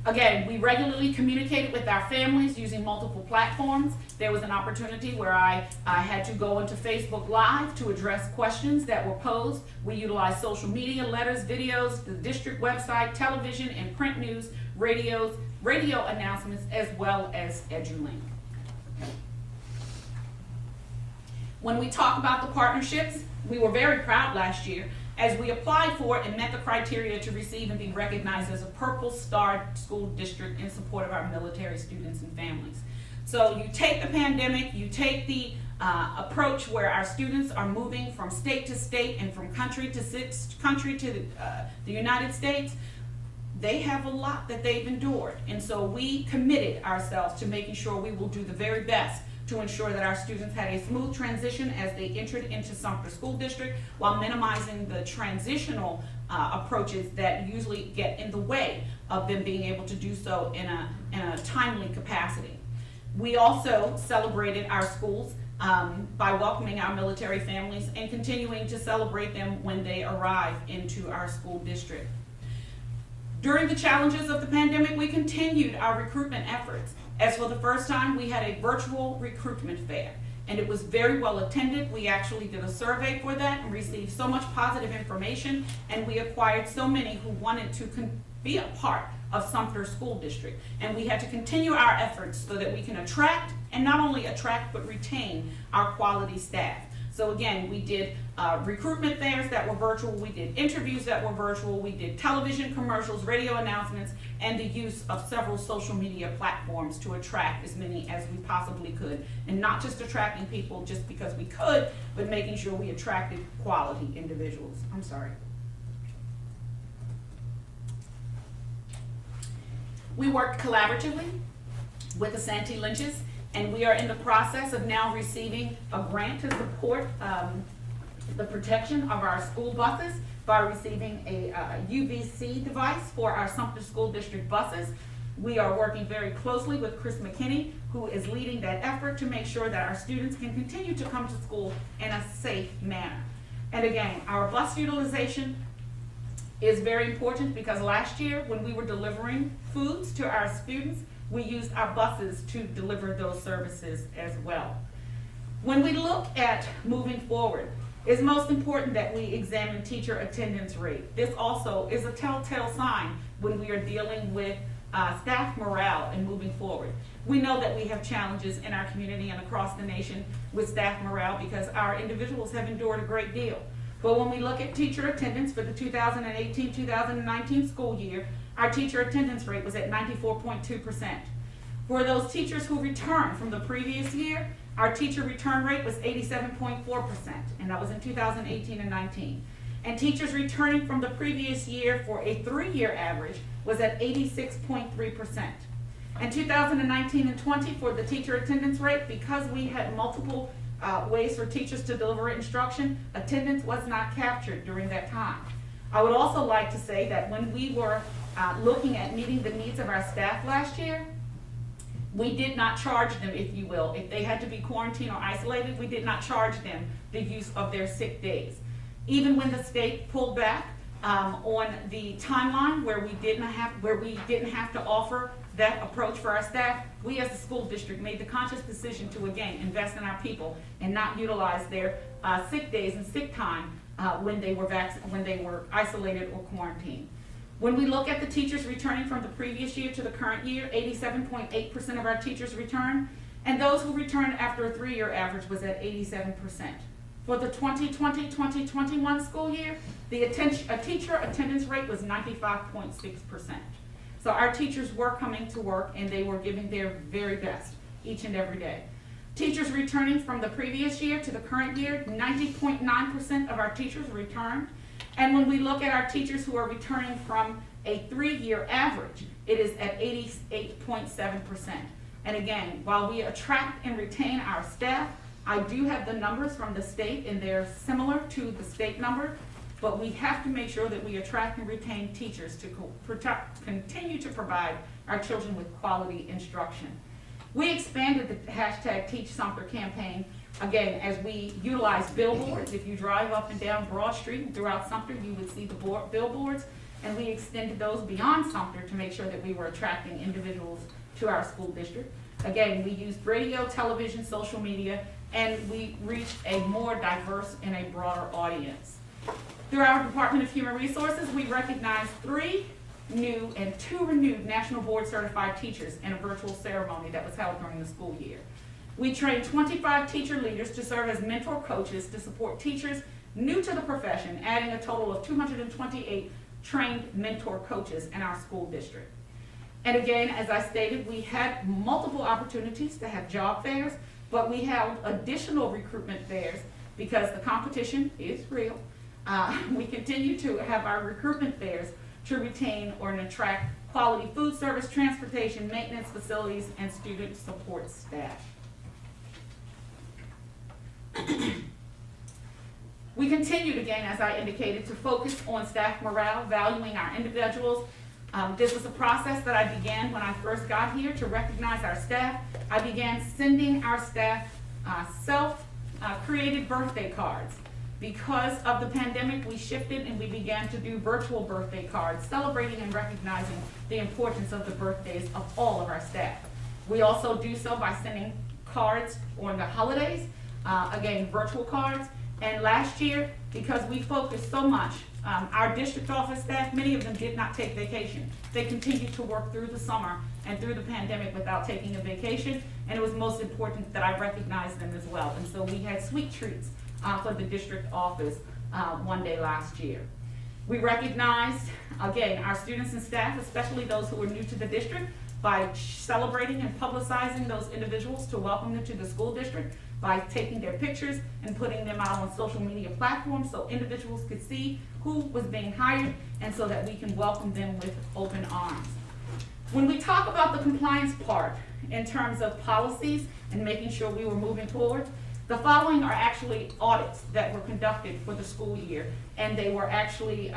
Again, we regularly communicated with our families using multiple platforms. There was an opportunity where I had to go into Facebook Live to address questions that were posed. We utilized social media, letters, videos, the district website, television and print news, radio announcements, as well as EduLink. When we talk about the partnerships, we were very proud last year as we applied for and met the criteria to receive and be recognized as a Purple Star School District in support of our military students and families. So you take the pandemic, you take the approach where our students are moving from state to state and from country to the United States. They have a lot that they've endured, and so we committed ourselves to making sure we will do the very best to ensure that our students had a smooth transition as they entered into Sumter School District, while minimizing the transitional approaches that usually get in the way of them being able to do so in a timely capacity. We also celebrated our schools by welcoming our military families and continuing to celebrate them when they arrive into our school district. During the challenges of the pandemic, we continued our recruitment efforts. As for the first time, we had a virtual recruitment fair, and it was very well attended. We actually did a survey for that and received so much positive information, and we acquired so many who wanted to be a part of Sumter School District. And we had to continue our efforts so that we can attract, and not only attract, but retain our quality staff. So again, we did recruitment fairs that were virtual, we did interviews that were virtual, we did television commercials, radio announcements, and the use of several social media platforms to attract as many as we possibly could. And not just attracting people just because we could, but making sure we attracted quality individuals. I'm sorry. We worked collaboratively with the Santee Lynches, and we are in the process of now receiving a grant to support the protection of our school buses by receiving a UVC device for our Sumter School District buses. We are working very closely with Chris McKinney, who is leading that effort to make sure that our students can continue to come to school in a safe manner. And again, our bus utilization is very important because last year when we were delivering foods to our students, we used our buses to deliver those services as well. When we look at moving forward, it's most important that we examine teacher attendance rate. This also is a telltale sign when we are dealing with staff morale and moving forward. We know that we have challenges in our community and across the nation with staff morale because our individuals have endured a great deal. But when we look at teacher attendance for the 2018-2019 school year, our teacher attendance rate was at 94.2%. For those teachers who returned from the previous year, our teacher return rate was 87.4%, and that was in 2018 and 19. And teachers returning from the previous year for a 3-year average was at 86.3%. In 2019 and 20 for the teacher attendance rate, because we had multiple ways for teachers to deliver instruction, attendance was not captured during that time. I would also like to say that when we were looking at meeting the needs of our staff last year, we did not charge them, if you will. If they had to be quarantined or isolated, we did not charge them the use of their sick days. Even when the state pulled back on the timeline where we didn't have to offer that approach for our staff, we as a school district made the conscious decision to again invest in our people and not utilize their sick days and sick time when they were isolated or quarantined. When we look at the teachers returning from the previous year to the current year, 87.8% of our teachers returned, and those who returned after a 3-year average was at 87%. For the 2020-2021 school year, a teacher attendance rate was 95.6%. So our teachers were coming to work and they were giving their very best each and every day. Teachers returning from the previous year to the current year, 90.9% of our teachers returned. And when we look at our teachers who are returning from a 3-year average, it is at 88.7%. And again, while we attract and retain our staff, I do have the numbers from the state and they're similar to the state number, but we have to make sure that we attract and retain teachers to continue to provide our children with quality instruction. We expanded the hashtag Teach Sumter campaign, again, as we utilize billboards. If you drive up and down Broad Street and throughout Sumter, you would see the billboards, and we extended those beyond Sumter to make sure that we were attracting individuals to our school district. Again, we used radio, television, social media, and we reached a more diverse and a broader audience. Through our Department of Human Resources, we recognized 3 new and 2 renewed National Board Certified teachers in a virtual ceremony that was held during the school year. We trained 25 teacher leaders to serve as mentor coaches to support teachers new to the profession, adding a total of 228 trained mentor coaches in our school district. And again, as I stated, we had multiple opportunities to have job fairs, but we held additional recruitment fairs because the competition is real. We continue to have our recruitment fairs to retain or attract quality food service, transportation, maintenance facilities, and student support staff. We continued again, as I indicated, to focus on staff morale, valuing our individuals. This was a process that I began when I first got here to recognize our staff. I began sending our staff self-created birthday cards Because of the pandemic, we shifted and we began to do virtual birthday cards, celebrating and recognizing the importance of the birthdays of all of our staff. We also do so by sending cards on the holidays, again, virtual cards. And last year, because we focused so much, our district office staff, many of them did not take vacation. They continued to work through the summer and through the pandemic without taking a vacation, and it was most important that I recognized them as well. And so we had sweet treats for the district office one day last year. We recognized, again, our students and staff, especially those who were new to the district, by celebrating and publicizing those individuals to welcome them to the school district, by taking their pictures and putting them out on social media platforms so individuals could see who was being hired and so that we can welcome them with open arms. When we talk about the compliance part in terms of policies and making sure we were moving forward, the following are actually audits that were conducted for the school year, and they were actually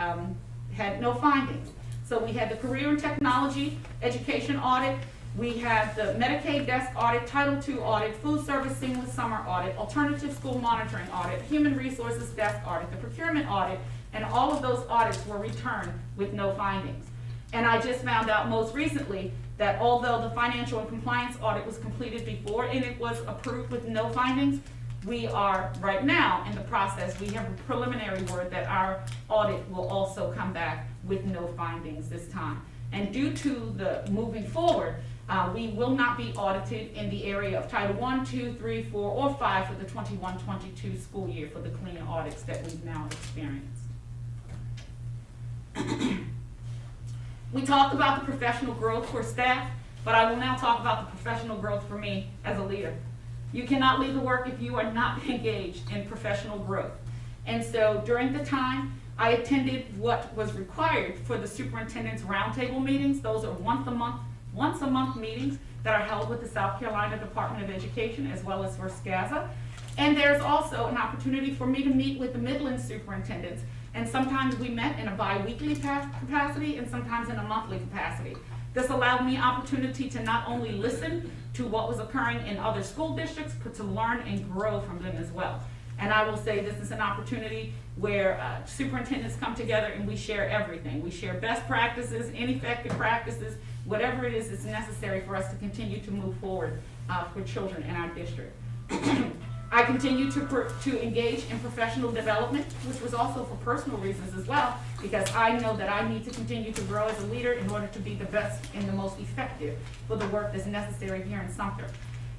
had no findings. So we had the Career and Technology Education Audit, we had the Medicaid Desk Audit, Title II Audit, Food Service Seamless Summer Audit, Alternative School Monitoring Audit, Human Resources Desk Audit, the Procurement Audit, and all of those audits were returned with no findings. And I just found out most recently that although the Financial and Compliance Audit was completed before and it was approved with no findings, we are right now in the process, we have a preliminary word that our audit will also come back with no findings this time. And due to the moving forward, we will not be audited in the area of Title I, II, III, IV, or V for the 21-22 school year for the clean audits that we've now experienced. We talked about the professional growth for staff, but I will now talk about the professional growth for me as a leader. You cannot lead the work if you are not engaged in professional growth. And so during the time, I attended what was required for the superintendent's roundtable meetings. Those are once a month meetings that are held with the South Carolina Department of Education as well as for SCASA. And there's also an opportunity for me to meet with the Midland superintendents. And sometimes we met in a bi-weekly capacity and sometimes in a monthly capacity. This allowed me opportunity to not only listen to what was occurring in other school districts, but to learn and grow from them as well. And I will say this is an opportunity where superintendents come together and we share everything. We share best practices, ineffective practices, whatever it is that's necessary for us to continue to move forward for children in our district. I continue to engage in professional development, which was also for personal reasons as well, because I know that I need to continue to grow as a leader in order to be the best and the most effective for the work that's necessary here in Sumter.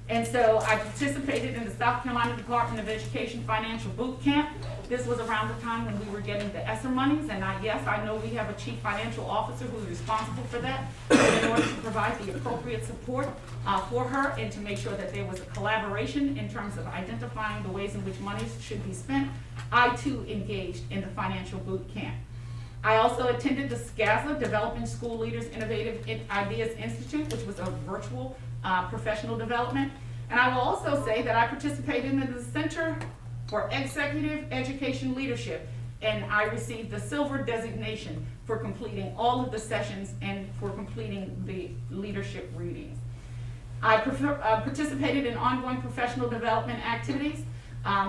And so I participated in the South Carolina Department of Education Financial Boot Camp. This was around the time when we were getting the ESSER monies, and yes, I know we have a chief financial officer who's responsible for that in order to provide the appropriate support for her and to make sure that there was a collaboration in terms of identifying the ways in which monies should be spent. I too engaged in the financial boot camp. I also attended the SCASA, Developing School Leaders Innovative Ideas Institute, which was a virtual professional development. And I will also say that I participated in the Center for Executive Education Leadership, and I received the silver designation for completing all of the sessions and for completing the leadership readings. I participated in ongoing professional development activities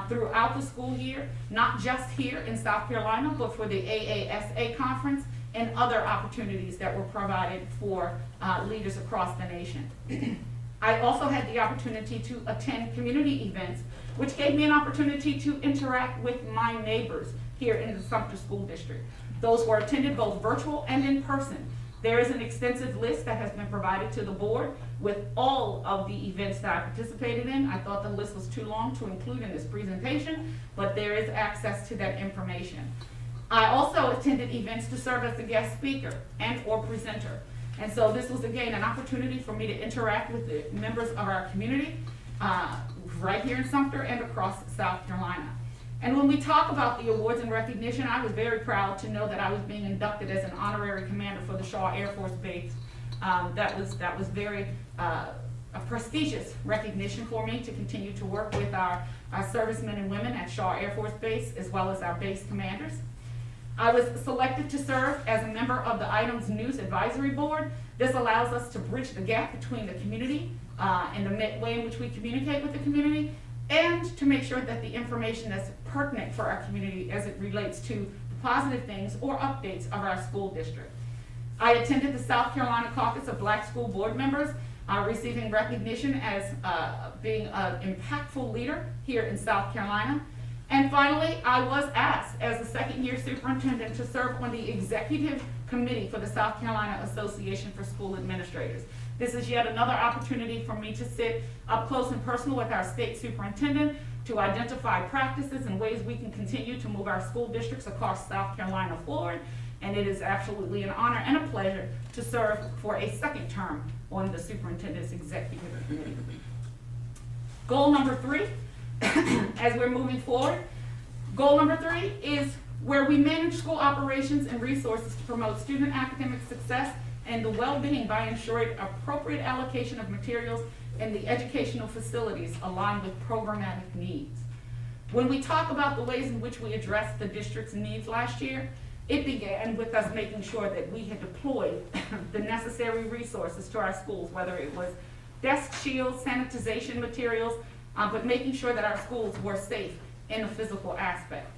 throughout the school year, not just here in South Carolina, but for the AASA conference and other opportunities that were provided for leaders across the nation. I also had the opportunity to attend community events, which gave me an opportunity to interact with my neighbors here in the Sumter School District. Those were attended both virtual and in person. There is an extensive list that has been provided to the board with all of the events that I participated in. I thought the list was too long to include in this presentation, but there is access to that information. I also attended events to serve as a guest speaker and or presenter. And so this was again an opportunity for me to interact with the members of our community right here in Sumter and across South Carolina. And when we talk about the awards and recognition, I was very proud to know that I was being inducted as an honorary commander for the Shaw Air Force Base. That was very a prestigious recognition for me to continue to work with our servicemen and women at Shaw Air Force Base as well as our base commanders. I was selected to serve as a member of the Items News Advisory Board. This allows us to bridge the gap between the community and the way in which we communicate with the community and to make sure that the information that's pertinent for our community as it relates to positive things or updates of our school district. I attended the South Carolina Caucus of Black School Board Members, receiving recognition as being an impactful leader here in South Carolina. And finally, I was asked as the second-year superintendent to serve on the executive committee for the South Carolina Association for School Administrators. This is yet another opportunity for me to sit up close and personal with our state superintendent to identify practices and ways we can continue to move our school districts across South Carolina forward. And it is absolutely an honor and a pleasure to serve for a second term on the superintendent's executive committee. Goal number 3, as we're moving forward, goal number 3 is where we manage school operations and resources to promote student academic success and the well-being by ensuring appropriate allocation of materials and the educational facilities aligned with programmatic needs. When we talk about the ways in which we addressed the district's needs last year, it began with us making sure that we had deployed the necessary resources to our schools, whether it was desk shields, sanitization materials, but making sure that our schools were safe in a physical aspect.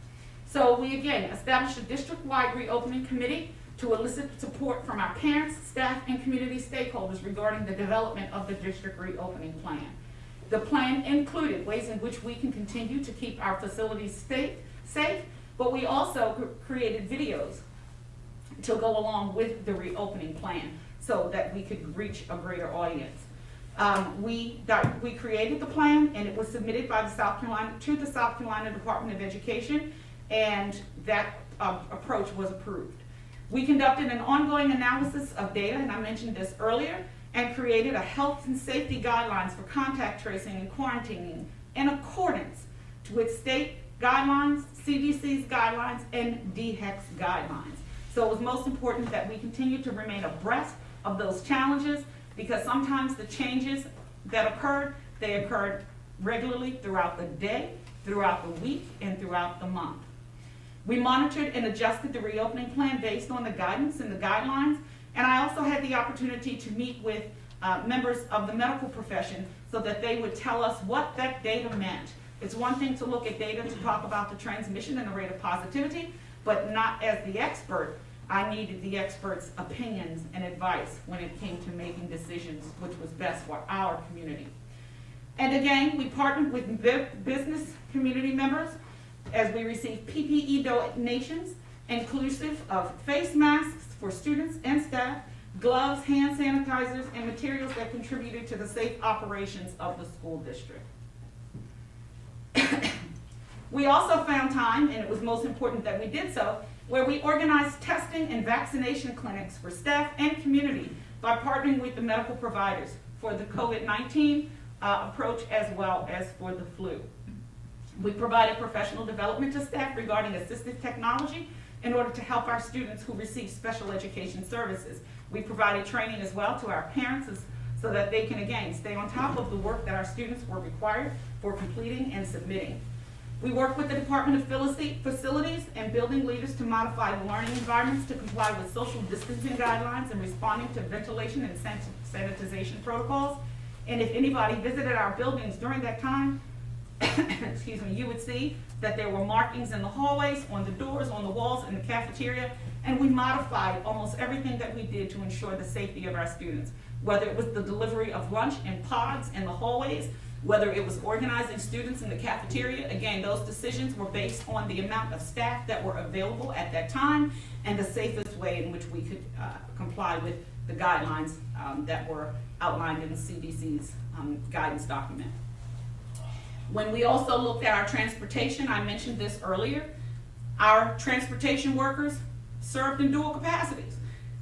So we again established a district-wide reopening committee to elicit support from our parents, staff, and community stakeholders regarding the development of the district reopening plan. The plan included ways in which we can continue to keep our facilities safe, but we also created videos to go along with the reopening plan so that we could reach a greater audience. We created the plan, and it was submitted by the South Carolina Department of Education, and that approach was approved. We conducted an ongoing analysis of data, and I mentioned this earlier, and created a health and safety guidelines for contact tracing and quarantining in accordance with state guidelines, CDC's guidelines, and DHEC's guidelines. So it was most important that we continue to remain abreast of those challenges, because sometimes the changes that occurred, they occurred regularly throughout the day, throughout the week, and throughout the month. We monitored and adjusted the reopening plan based on the guidance and the guidelines, and I also had the opportunity to meet with members of the medical profession so that they would tell us what that data meant. It's one thing to look at data to talk about the transmission and the rate of positivity, but not as the expert. I needed the experts' opinions and advice when it came to making decisions which was best for our community. And again, we partnered with business community members as we received PPE donations, inclusive of face masks for students and staff, gloves, hand sanitizers, and materials that contributed to the safe operations of the school district. We also found time, and it was most important that we did so, where we organized testing and vaccination clinics for staff and community by partnering with the medical providers for the COVID-19 approach as well as for the flu. We provided professional development to staff regarding assistive technology in order to help our students who receive special education services. We provided training as well to our parents so that they can, again, stay on top of the work that our students were required for completing and submitting. We worked with the Department of Facilities and building leaders to modify the learning environments to comply with social distancing guidelines and responding to ventilation and sanitization protocols. And if anybody visited our buildings during that time, excuse me, you would see that there were markings in the hallways, on the doors, on the walls, in the cafeteria, and we modified almost everything that we did to ensure the safety of our students, whether it was the delivery of lunch in pods in the hallways, whether it was organizing students in the cafeteria. Again, those decisions were based on the amount of staff that were available at that time and the safest way in which we could comply with the guidelines that were outlined in the CDC's guidance document. When we also looked at our transportation, I mentioned this earlier, our transportation workers served in dual capacities.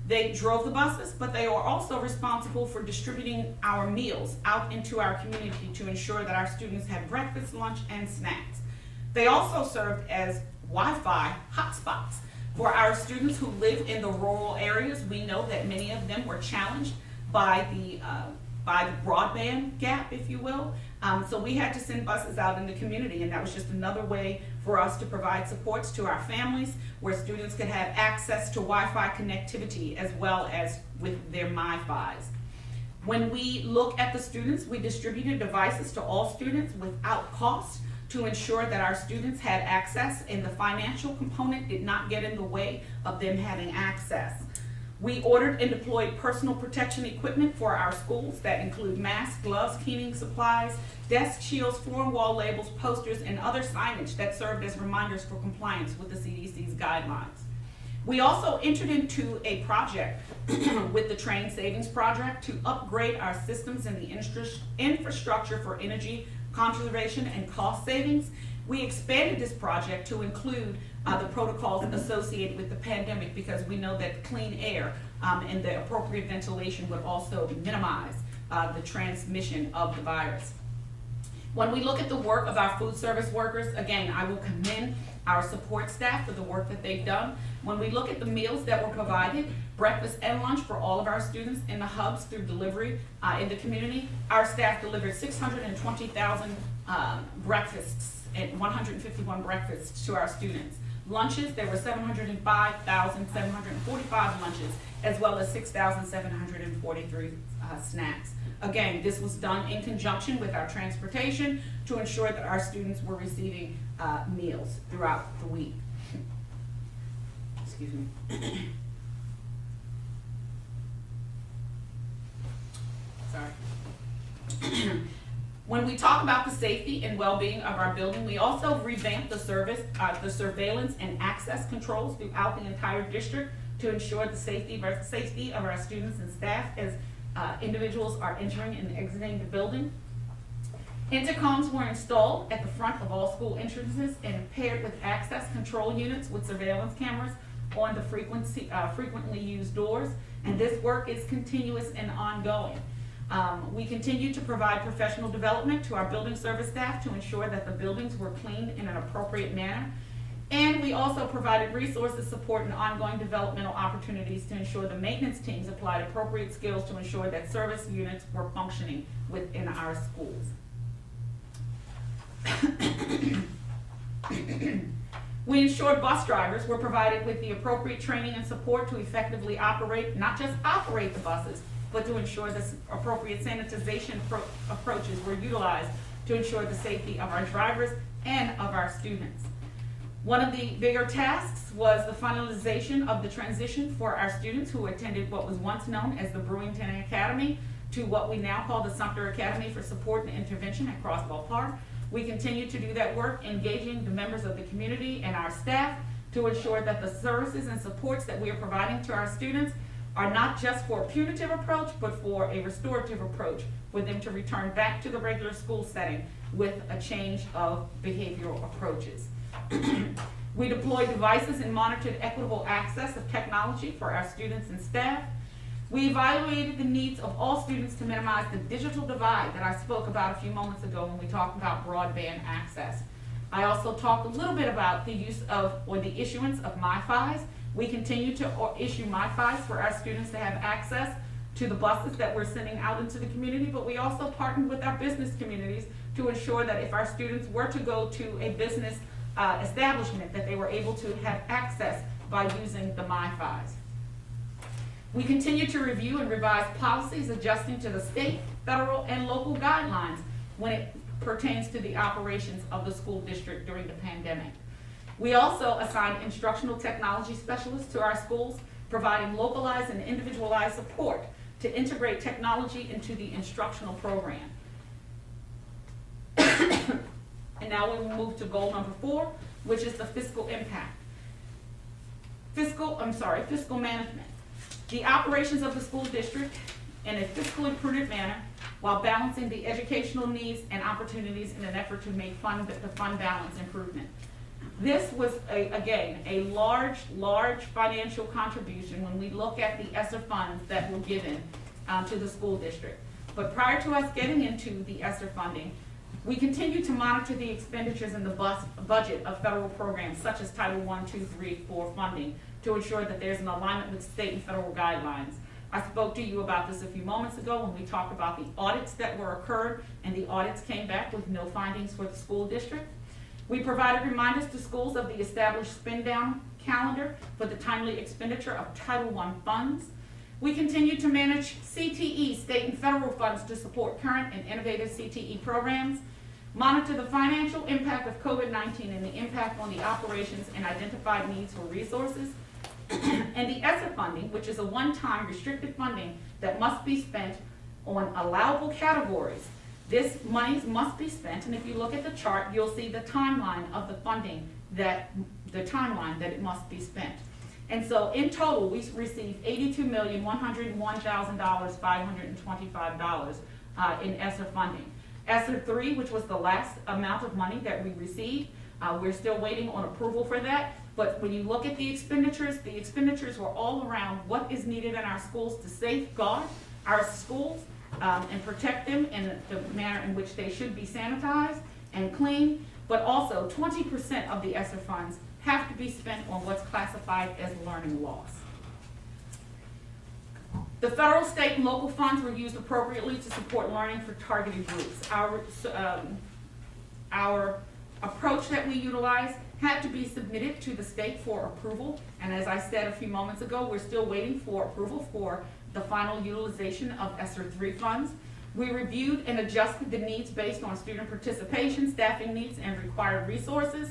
They drove the buses, but they are also responsible for distributing our meals out into our community to ensure that our students had breakfast, lunch, and snacks. They also served as Wi-Fi hotspots for our students who live in the rural areas. We know that many of them were challenged by the broadband gap, if you will. So we had to send buses out in the community, and that was just another way for us to provide supports to our families where students could have access to Wi-Fi connectivity as well as with their MiFis. When we look at the students, we distributed devices to all students without cost to ensure that our students had access and the financial component did not get in the way of them having access. We ordered and deployed personal protection equipment for our schools that include masks, gloves, cleaning supplies, desk shields, floor and wall labels, posters, and other signage that served as reminders for compliance with the CDC's guidelines. We also entered into a project with the Train Savings Project to upgrade our systems and the infrastructure for energy conservation and cost savings. We expanded this project to include the protocols associated with the pandemic because we know that clean air and the appropriate ventilation would also minimize the transmission of the virus. When we look at the work of our food service workers, again, I will commend our support staff for the work that they've done. When we look at the meals that were provided, breakfast and lunch for all of our students in the hubs through delivery in the community, our staff delivered 620,000 breakfasts and 151 breakfasts to our students. Lunches, there were 705,745 lunches, as well as 6,743 snacks. Again, this was done in conjunction with our transportation to ensure that our students were receiving meals throughout the week. Excuse me. Sorry. When we talk about the safety and well-being of our building, we also revamped the surveillance and access controls throughout the entire district to ensure the safety of our students and staff as individuals are entering and exiting the building. Intercoms were installed at the front of all school entrances and paired with access control units with surveillance cameras on the frequently used doors, and this work is continuous and ongoing. We continue to provide professional development to our building service staff to ensure that the buildings were cleaned in an appropriate manner. And we also provided resources, support, and ongoing developmental opportunities to ensure the maintenance teams applied appropriate skills to ensure that service units were functioning within our schools. We ensured bus drivers were provided with the appropriate training and support to effectively operate, not just operate the buses, but to ensure the appropriate sanitization approaches were utilized to ensure the safety of our drivers and of our students. One of the bigger tasks was the finalization of the transition for our students who attended what was once known as the Brewington Academy to what we now call the Sumter Academy for Support and Intervention at Crossball Park. We continue to do that work, engaging the members of the community and our staff to ensure that the services and supports that we are providing to our students are not just for a punitive approach, but for a restorative approach, for them to return back to the regular school setting with a change of behavioral approaches. We deployed devices and monitored equitable access of technology for our students and staff. We evaluated the needs of all students to minimize the digital divide that I spoke about a few moments ago when we talked about broadband access. I also talked a little bit about the use of, or the issuance of MiFis. We continue to issue MiFis for our students to have access to the buses that we're sending out into the community, but we also partnered with our business communities to ensure that if our students were to go to a business establishment, that they were able to have access by using the MiFis. We continue to review and revise policies adjusting to the state, federal, and local guidelines when it pertains to the operations of the school district during the pandemic. We also assigned instructional technology specialists to our schools, providing localized and individualized support to integrate technology into the instructional program. And now we will move to goal number 4, which is the fiscal impact. Fiscal management. The operations of the school district in a fiscally prudent manner while balancing the educational needs and opportunities in an effort to make the fund balance improvement. This was, again, a large financial contribution when we look at the ESSER funds that were given to the school district. But prior to us getting into the ESSER funding, we continue to monitor the expenditures in the budget of federal programs such as Title I, II, III, IV funding to ensure that there's an alignment with state and federal guidelines. I spoke to you about this a few moments ago when we talked about the audits that were occurred, and the audits came back with no findings for the school district. We provided reminders to schools of the established spend down calendar for the timely expenditure of Title I funds. We continue to manage CTE, state and federal funds to support current and innovative CTE programs, monitor the financial impact of COVID-19 and the impact on the operations and identified needs for resources, and the ESSER funding, which is a one-time restricted funding that must be spent on allowable categories. This money must be spent, and if you look at the chart, you'll see the timeline of the funding that it must be spent. And so in total, we received $82,101,525 in ESSER funding. ESSER 3, which was the last amount of money that we received, we're still waiting on approval for that. But when you look at the expenditures were all around what is needed in our schools to safeguard our schools and protect them in the manner in which they should be sanitized and clean. But also 20% of the ESSER funds have to be spent on what's classified as learning loss. The federal, state, and local funds were used appropriately to support learning for targeted groups. Our approach that we utilized had to be submitted to the state for approval, and as I said a few moments ago, we're still waiting for approval for the final utilization of ESSER 3 funds. We reviewed and adjusted the needs based on student participation, staffing needs, and required resources.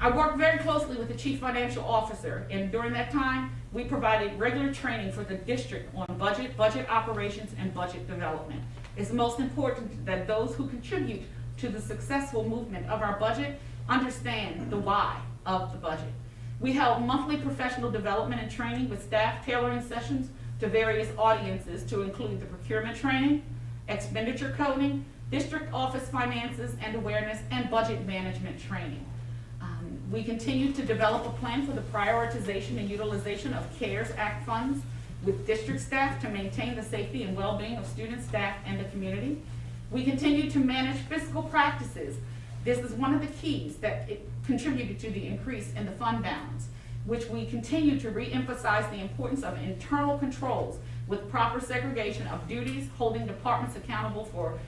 I worked very closely with the Chief Financial Officer, and during that time, we provided regular training for the district on budget operations, and budget development. It's most important that those who contribute to the successful movement of our budget understand the why of the budget. We held monthly professional development and training with staff, tailoring sessions to various audiences to include the procurement training, expenditure coding, district office finances and awareness, and budget management training. We continue to develop a plan for the prioritization and utilization of CARES Act funds with district staff to maintain the safety and well-being of students, staff, and the community. We continue to manage fiscal practices. This is one of the keys that it contributed to the increase in the fund balance, which we continue to re-emphasize the importance of internal controls with proper segregation of duties, holding departments accountable for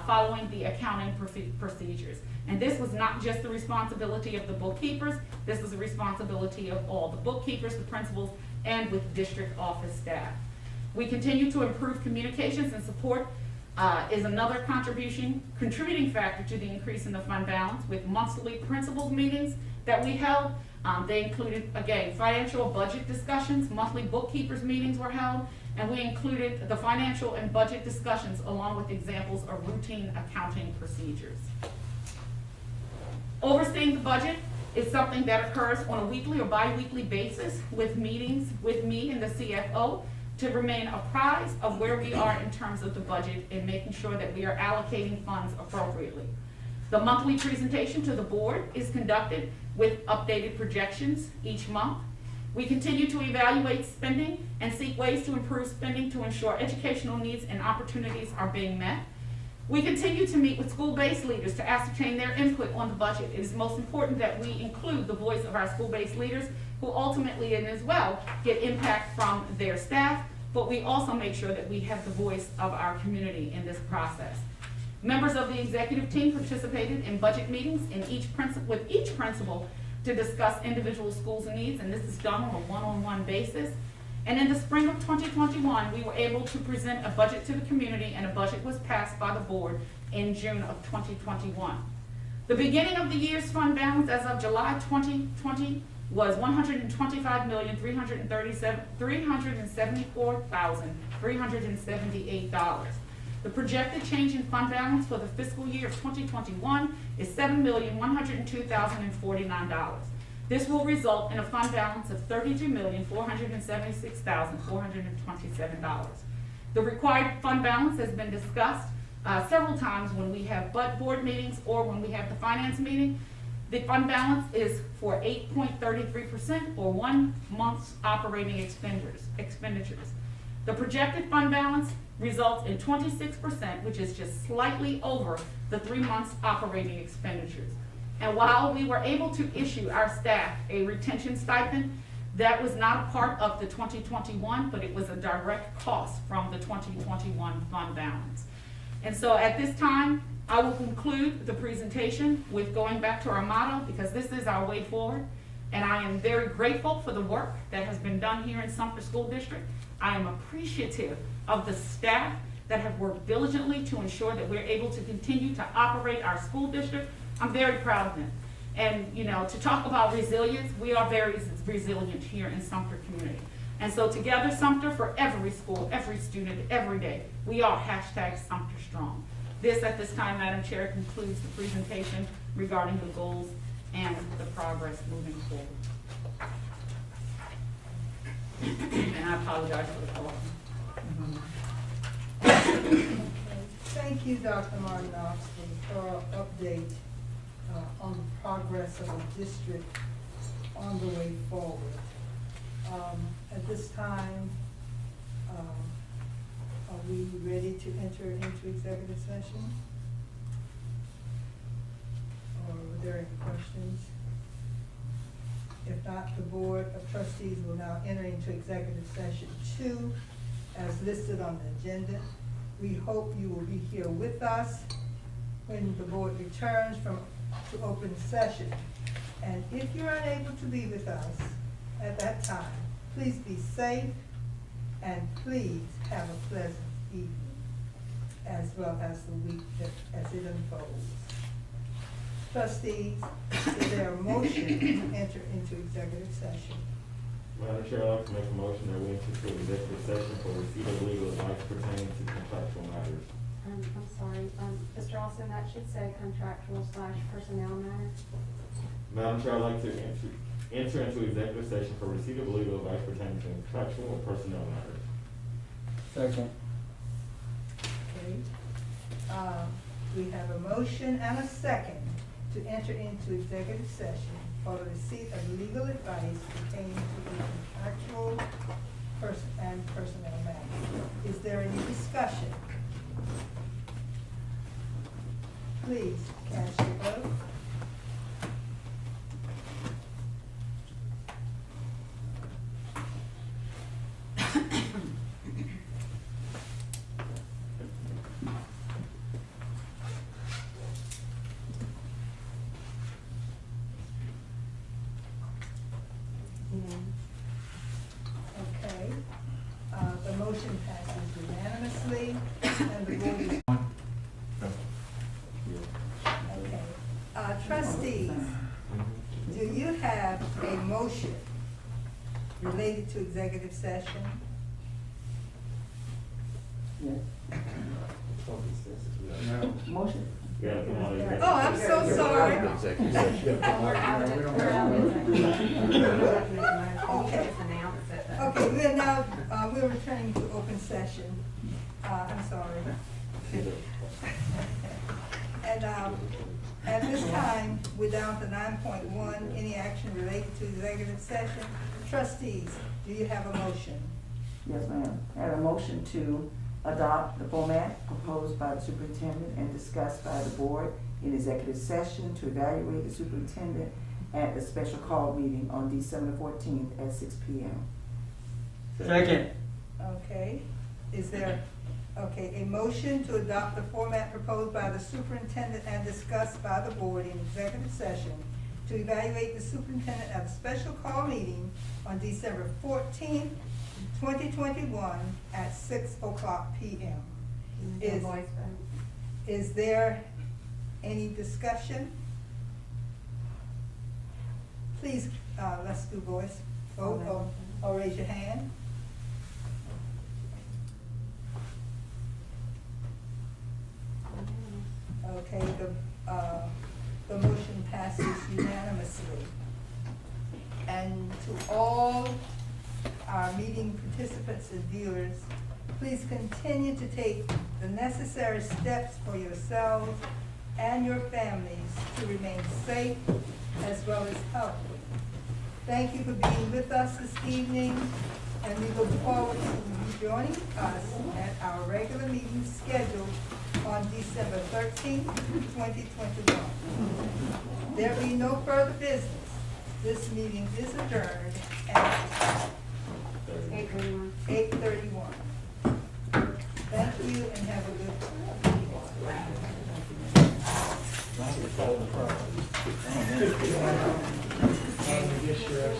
following the accounting procedures. And this was not just the responsibility of the bookkeepers, this was the responsibility of all the bookkeepers, the principals, and with district office staff. We continue to improve communications, and support is another contributing factor to the increase in the fund balance with monthly principals meetings that we held. They included, again, financial budget discussions, monthly bookkeepers meetings were held, and we included the financial and budget discussions along with examples of routine accounting procedures. Overseeing the budget is something that occurs on a weekly or bi-weekly basis with meetings with me and the CFO to remain apprised of where we are in terms of the budget and making sure that we are allocating funds appropriately. The monthly presentation to the board is conducted with updated projections each month. We continue to evaluate spending and seek ways to improve spending to ensure educational needs and opportunities are being met. We continue to meet with school-based leaders to ascertain their input on the budget. It is most important that we include the voice of our school-based leaders, who ultimately and as well get impact from their staff, but we also make sure that we have the voice of our community in this process. Members of the executive team participated in budget meetings with each principal to discuss individual schools' needs, and this is done on a one-on-one basis. And in the spring of 2021, we were able to present a budget to the community, and a budget was passed by the board in June of 2021. The beginning of the year's fund balance as of July 2020 was $125,374,378. The projected change in fund balance for the fiscal year of 2021 is $7,102,049. This will result in a fund balance of $32,476,427. The required fund balance has been discussed several times when we have board meetings or when we have the finance meeting. The fund balance is for 8.33% or 1 month's operating expenditures. The projected fund balance results in 26%, which is just slightly over the 3 months operating expenditures. And while we were able to issue our staff a retention stipend, that was not a part of the 2021, but it was a direct cost from the 2021 fund balance. And so at this time, I will conclude the presentation with going back to our motto, because this is our way forward. And I am very grateful for the work that has been done here in Sumter School District. I am appreciative of the staff that have worked diligently to ensure that we're able to continue to operate our school district. I'm very proud of them. And, you know, to talk about resilience, we are very resilient here in Sumter community. And so together, Sumter, for every school, every student, every day, we are #Sumter Strong. This, at this time, Madam Chair, concludes the presentation regarding the goals and the progress moving forward. And I apologize for the call. Thank you, Dr. Martinovsky, for our update on the progress of the district on the way forward. At this time, are we ready to enter into executive session? Or are there any questions? If not, the Board of Trustees will now enter into executive session 2 as listed on the agenda. We hope you will be here with us when the board returns to open session. And if you're unable to be with us at that time, please be safe and please have a pleasant evening as well as the week as it unfolds. Trustees, is there a motion to enter into executive session? Madam Chair, I'd like to make a motion that we enter into executive session for receipt of legal advice pertaining to contractual matters. I'm sorry, Mr. Austin, that should say contractual/personnel matters. Madam Chair, I'd like to enter into executive session for receipt of legal advice pertaining to contractual or personnel matters. Second. Okay. We have a motion and a second to enter into executive session for the receipt of legal advice pertaining to the contractual and personnel matters. Is there any discussion? Please cast your vote. Okay, the motion passes unanimously, and the board is. Okay, trustees, do you have a motion related to executive session? Yes. No. Motion. You gotta come out of executive Oh, I'm so sorry. Executive session. Okay. Okay, we are now, we're returning to open session. I'm sorry. And, at this time, we're down to 9.1, any action related to executive session. Trustees, do you have a motion? Yes, ma'am. I have a motion to adopt the format proposed by the superintendent and discussed by the board in executive session to evaluate the superintendent at the special call meeting on December 14th at 6 p.m. Second. Okay, is there, okay, a motion to adopt the format proposed by the superintendent and discussed by the board in executive session to evaluate the superintendent at a special call meeting on December 14th, 2021 at 6:00 p.m. Is- Voice vote. Is there any discussion? Please, let's do voice vote, or raise your hand. Okay, the motion passes unanimously. And to all our meeting participants and viewers, please continue to take the necessary steps for yourselves and your families to remain safe as well as healthy. Thank you for being with us this evening, and we look forward to you joining us at our regular meeting scheduled on December 13th, 2021. There be no further business. This meeting is adjourned at 8:31. Thank you and have a good evening. Jennifer.